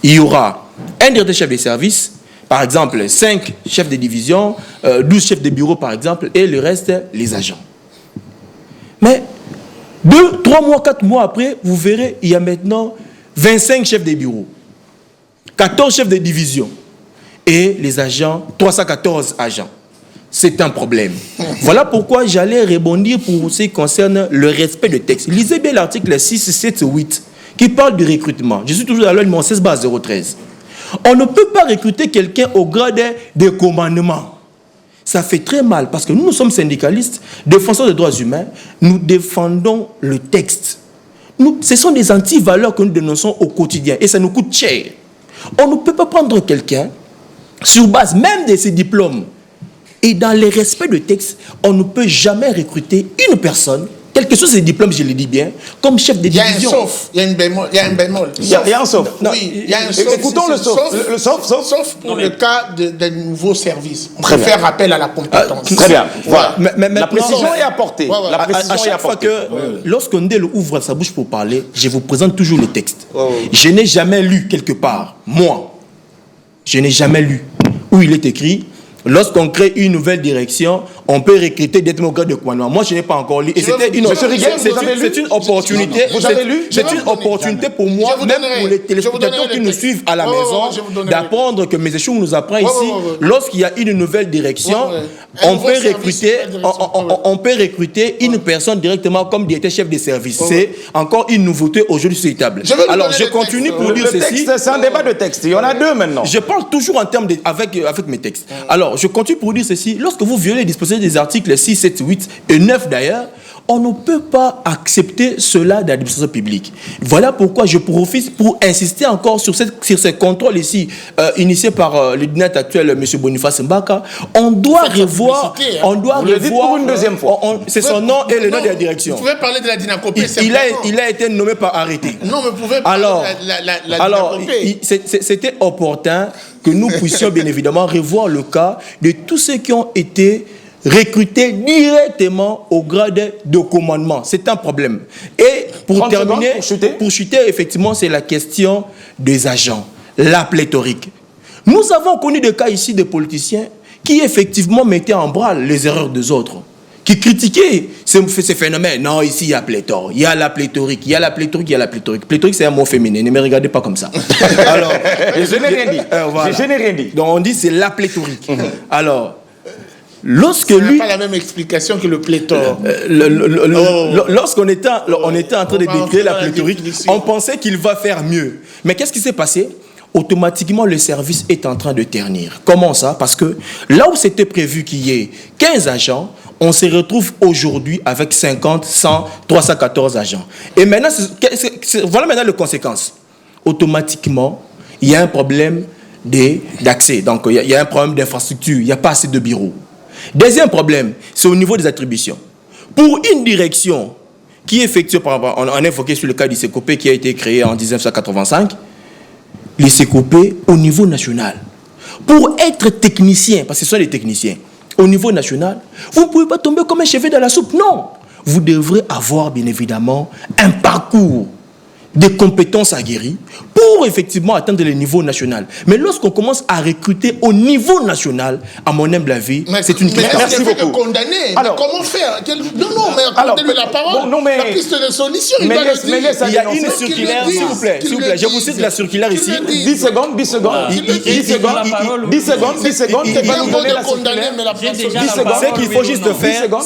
Il y aura un directeur chef de service, par exemple 5 chefs de division, 12 chefs de bureau par exemple, et le reste, les agents. Mais 2, 3 mois, 4 mois après, vous verrez, il y a maintenant 25 chefs de bureau, 14 chefs de division, et les agents, 314 agents. C'est un problème. Voilà pourquoi j'allais rebondir pour ce qui concerne le respect de texte. Lisez bien l'article 6, 7, 8 qui parle du recrutement. Je suis toujours à l'heure numéro 16/013. On ne peut pas recruter quelqu'un au grade de commandement. Ça fait très mal parce que nous sommes syndicalistes, défenseurs des droits humains. Nous défendons le texte. Ce sont des anti-valeurs que nous dénonçons au quotidien et ça nous coûte cher. On ne peut pas prendre quelqu'un sur base même de ses diplômes. Et dans les respects de texte, on ne peut jamais recruter une personne, quel que soit ses diplômes, je le dis bien, comme chef de division. Il y a un sauf, il y a un bémol. Il y a un sauf. Oui, il y a un sauf. Écoutons le sauf. Sauf pour le cas d'un nouveau service. On peut faire appel à la compétence. Très bien. Voilà. Mais la précision est apportée. À chaque fois que, lorsqu'on ouvre sa bouche pour parler, je vous présente toujours le texte. Je n'ai jamais lu quelque part, moi, je n'ai jamais lu où il est écrit lorsqu'on crée une nouvelle direction, on peut recruter directement au grade de commandement. Moi, je n'ai pas encore lu. Et c'était une opportunité. Vous avez lu? C'est une opportunité pour moi, même pour les téléspectateurs qui nous suivent à la maison, d'apprendre que M. Choum nous apprend ici, lorsqu'il y a une nouvelle direction, on peut recruter une personne directement comme directeur chef de service. C'est encore une nouveauté aujourd'hui sur les tables. Alors, je continue pour dire ceci. C'est un débat de texte. Il y en a deux maintenant. Je parle toujours en termes avec mes textes. Alors, je continue pour dire ceci. Lorsque vous violez les dispositions des articles 6, 7, 8 et 9 d'ailleurs, on ne peut pas accepter cela de l'administration publique. Voilà pourquoi je profite pour insister encore sur ce contrôle ici, initié par le dynamique actuel, M. Boniface Mbaka. On doit revoir... On doit vous le dites pour une deuxième fois. C'est son nom et le nom de la direction. Vous pouvez parler de la dynacopée. Il a été nommé par arrêté. Non, mais vous pouvez parler de la dynacopée. C'était opportun que nous puissions bien évidemment revoir le cas de tous ceux qui ont été recrutés directement au grade de commandement. C'est un problème. Et pour terminer, pour chuter, effectivement, c'est la question des agents, la pléthorique. Nous avons connu des cas ici de politiciens qui effectivement mettaient en branle les erreurs des autres, qui critiquaient ces phénomènes. Non, ici il y a pléthore, il y a la pléthorique, il y a la pléthorique, il y a la pléthorique. Pléthorique, c'est un mot féminin, ne me regardez pas comme ça. Alors, je n'ai rien dit. Voilà. Je n'ai rien dit. Donc on dit c'est la pléthorique. Alors, lorsque ça lui... n'a pas la même explication que le pléthore. Lorsqu'on était en train de décrire la pléthorique, on pensait qu'il va faire mieux. Mais qu'est-ce qui s'est passé? Automatiquement, le service est en train de ternir. Comment ça? Parce que là où c'était prévu qu'il y ait 15 agents, on se retrouve aujourd'hui avec 50, 100, 314 agents. Et maintenant, voilà maintenant les conséquences. Automatiquement, il y a un problème d'accès. Donc, il y a un problème d'infrastructure. Il n'y a pas assez de bureaux. Deuxième problème, c'est au niveau des attributions. Pour une direction qui effectue, par exemple, on a évoqué sur le cas du CECOPE qui a été créé en 1985, les CECOPE au niveau national. Pour être technicien, parce que ce sont des techniciens, au niveau national, vous ne pouvez pas tomber comme un cheveu dans la soupe. Non. Vous devrez avoir, bien évidemment, un parcours des compétences aguerries pour effectivement atteindre le niveau national. Mais lorsqu'on commence à recruter au niveau national, à mon humble avis, c'est une question. Merci beaucoup. Condamner. Alors, mais comment faire? Non, mais accordez-lui la parole. Non, mais, la piste de solution. Il y a une circulaire, s'il vous plaît. Je vous cite la circulaire ici. 10 secondes. 10 secondes.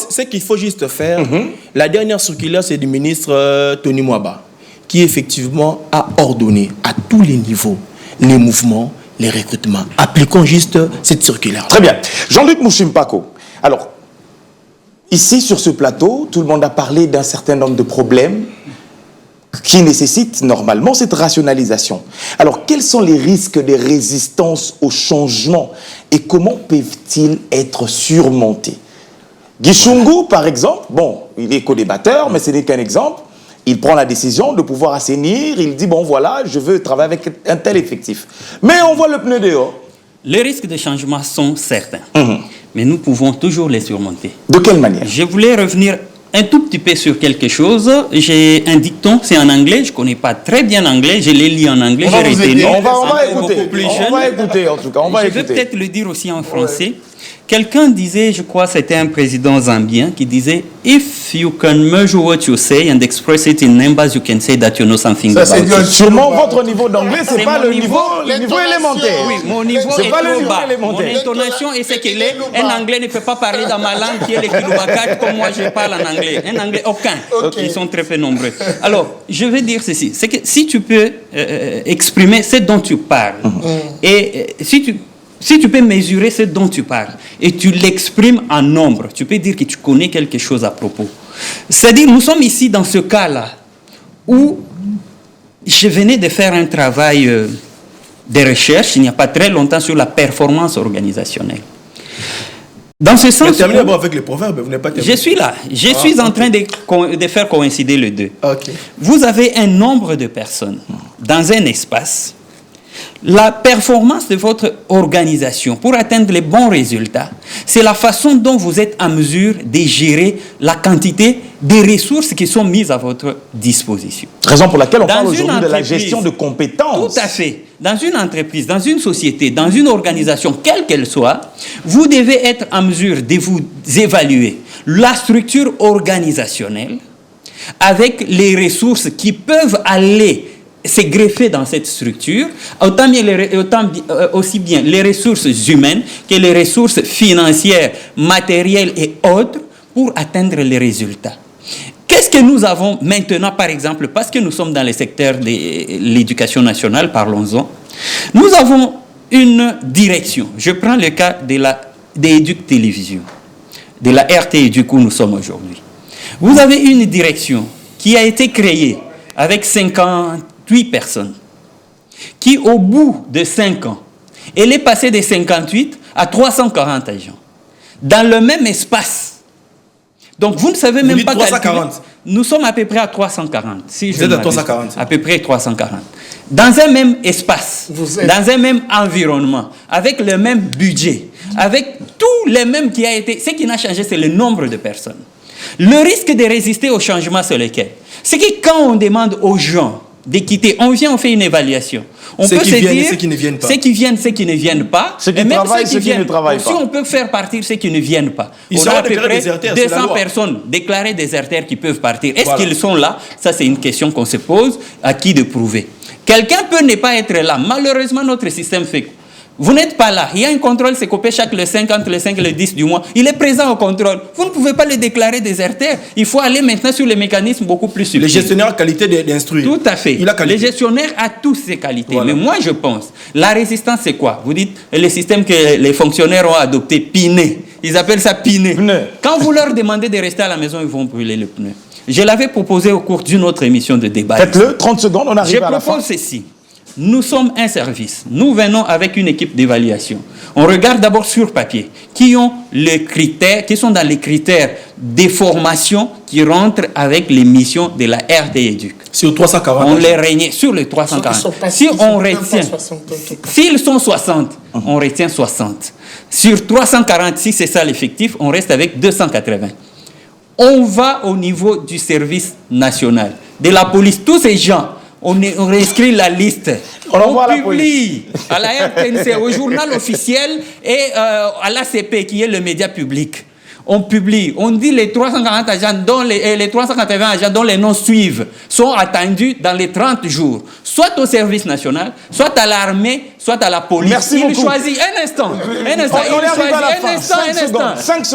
Ce qu'il faut juste faire, la dernière circulaire, c'est du ministre Tony Mwaba, qui effectivement a ordonné à tous les niveaux les mouvements, les recrutements. Appliquons juste cette circulaire. Très bien. Jean-Luc Mouchimpako. Alors, ici sur ce plateau, tout le monde a parlé d'un certain nombre de problèmes qui nécessitent normalement cette rationalisation. Alors, quels sont les risques de résistance au changement et comment peuvent-ils être surmontés? Guichungu, par exemple, bon, il est co-débatteur, mais ce n'est qu'un exemple. Il prend la décision de pouvoir assainir. Il dit, bon, voilà, je veux travailler avec un tel effectif. Mais on voit le pneu dehors. Les risques de changement sont certains. Mais nous pouvons toujours les surmonter. De quelle manière? Je voulais revenir un tout petit peu sur quelque chose. J'ai un dicton, c'est en anglais. Je ne connais pas très bien anglais. Je l'ai lu en anglais. On va écouter. On va écouter, en tout cas. Je vais peut-être le dire aussi en français. Quelqu'un disait, je crois c'était un président zambien qui disait « If you can measure what you say and express it in numbers, you can say that you know something about it. » Sûrement votre niveau d'anglais, c'est pas le niveau élémentaire. Oui, mon niveau est trop bas. Mon intonation est ce qu'elle est. Un anglais ne peut pas parler dans ma langue qui est le kilobakat comme moi je parle en anglais. Un anglais, aucun. Ils sont très peu nombreux. Alors, je vais dire ceci. C'est que si tu peux exprimer ce dont tu parles, et si tu peux mesurer ce dont tu parles et tu l'exprimes en nombre, tu peux dire que tu connais quelque chose à propos. C'est-à-dire, nous sommes ici dans ce cas-là où je venais de faire un travail de recherche, il n'y a pas très longtemps, sur la performance organisationnelle. Dans ce sens, terminez avec les proverbes, vous n'êtes pas terminé. Je suis là. Je suis en train de faire coïncider les deux. Okay. Vous avez un nombre de personnes dans un espace La performance de votre organisation pour atteindre les bons résultats, c'est la façon dont vous êtes en mesure de gérer la quantité des ressources qui sont mises à votre disposition. Raison pour laquelle on Dans parle une aujourd'hui de la entreprise, gestion de compétences. Tout à fait. Dans une entreprise, dans une société, dans une organisation, quelle qu'elle soit, vous devez être en mesure de vous évaluer la structure organisationnelle avec les ressources qui peuvent aller se greffer dans cette structure, aussi bien les ressources humaines que les ressources financières, matérielles et autres pour atteindre les résultats. Qu'est-ce que nous avons maintenant, par exemple, parce que nous sommes dans le secteur de l'éducation nationale, nous avons une direction. Je prends le cas de Éduc Télévision, de la RT-Éduc où nous sommes aujourd'hui. Vous avez une direction qui a été créée avec 58 personnes, qui au bout de 5 ans, elle est passée de 58 à 340 agents, dans le même espace. Donc vous ne savez même pas 340. Nous sommes à peu près à 340. Si vous êtes à 340. À peu près 340. Dans un même espace, dans un même environnement, avec le même budget, avec tout les mêmes qui a été... Ce qui n'a changé, c'est le nombre de personnes. Le risque de résister au changement, c'est lequel? C'est que quand on demande aux gens de quitter, on vient, on fait une évaluation. On peut se dire ceux qui ne viennent pas. Ceux qui viennent, ceux qui ne viennent pas. Ceux qui travaillent, ceux qui ne travaillent pas. Si on peut faire partir ceux qui ne viennent pas. Ils on a sont à peu près déserteurs, 200 personnes déclarées déserteurs qui peuvent partir. Est-ce qu'ils sont là? Ça, c'est une question qu'on se pose. À qui de prouver? Quelqu'un peut ne pas être là. Malheureusement, notre système fait... Vous n'êtes pas là. Il y a un contrôle, c'est coupé chaque le 5, entre le 5 et le 10 du mois. Il est présent au contrôle. Vous ne pouvez pas le déclarer déserteur. Il faut aller maintenant sur les mécanismes beaucoup plus subtils. Le gestionnaire a qualité d'instruire. Tout à fait. Il a qualité. Le gestionnaire a toutes ses qualités. Voilà. Mais moi, je pense, la résistance, c'est quoi? Vous dites, le système que les fonctionnaires ont adopté, piné. Ils appellent ça piné. Pneu. Quand vous leur demandez de rester à la maison, ils vont brûler le pneu. Je l'avais proposé au cours d'une autre émission de débat. Faites-le, 30 secondes, on arrive à la fin. Je propose ceci. Nous sommes un service. Nous venons avec une équipe d'évaluation. On regarde d'abord sur papier qui ont les critères, qui sont dans les critères des formations qui rentrent avec les missions de la RT-Éduc. Sur 340. On les règne sur les 340. Si on retient, s'ils sont 60, on retient 60. Sur 346, c'est ça l'effectif, on reste avec 280. On va au niveau du service national, de la police, tous ces gens. On réinscrit la liste. On publie à la RTNC, au journal officiel et à l'ACP, qui est le média public. On publie, on dit les 340 agents les 380 agents dont les noms suivent sont attendus dans les 30 jours, soit au service national, soit à l'armée, soit à la police. Merci il beaucoup. choisit un instant.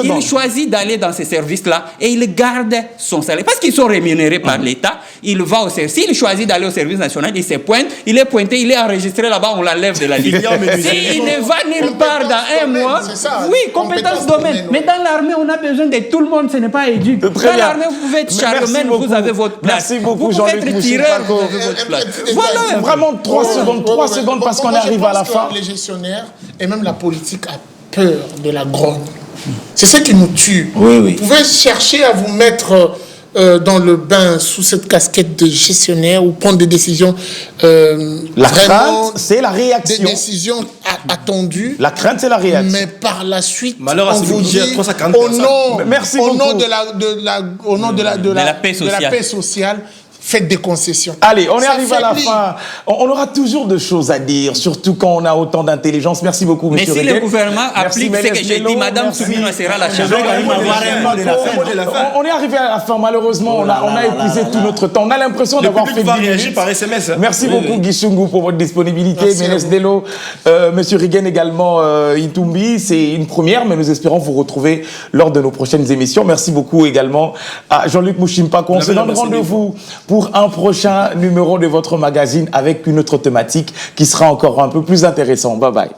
Il choisit d'aller dans ces services-là et il garde son salaire. Parce qu'ils sont rémunérés par l'État, il va au service. S'il choisit d'aller au service national, il se pointe, il est pointé, il est enregistré là-bas, on l'enlève de la liste. S'il ne va nulle part dans un mois, oui, compétence domaine. Mais dans l'armée, on a besoin de tout le monde, ce n'est pas éduque. Dans l'armée, vous pouvez être charlemagne, vous avez votre place. Merci beaucoup, vous pouvez être tireur, vous avez votre place. Voilà. Vraiment 3 secondes parce qu'on arrive à la fin. Les gestionnaires et même la politique a peur de la grogne. C'est ça qui nous tue. Oui. Vous pouvez chercher à vous mettre dans le bain sous cette casquette de gestionnaire ou prendre des décisions La crainte, c'est la réaction. Des décisions attendues. La crainte, c'est la réaction. Mais par la suite, Malheur à on celui vous qui dit, gère 340 au personnes. nom, Merci au nom beaucoup. de la paix sociale, faites des concessions. Allez, on est Ça arrivé à la faiblit. fin. On aura toujours de choses à dire, surtout quand on a autant d'intelligence. Merci beaucoup, Mais monsieur si Reguet. le gouvernement Merci, applique ce que j'ai Ménès dit, Madame Bello, Soumina sera la merci. chargée. On est arrivé à la fin, malheureusement, on a épuisé tout notre temps. On a l'impression Le d'avoir public fait va 10 réagir minutes. par SMS. hein. Merci beaucoup, Guy Chungu, pour votre disponibilité. Merci à Ménès vous. Bello, monsieur Rigen également, Itumbi. C'est une première, mais nous espérons vous retrouver lors de nos prochaines émissions. Merci beaucoup également à Jean-Luc Mouchimpako. On se donne rendez-vous pour un prochain numéro de votre magazine avec une autre thématique qui sera encore un peu plus intéressante. Bye bye.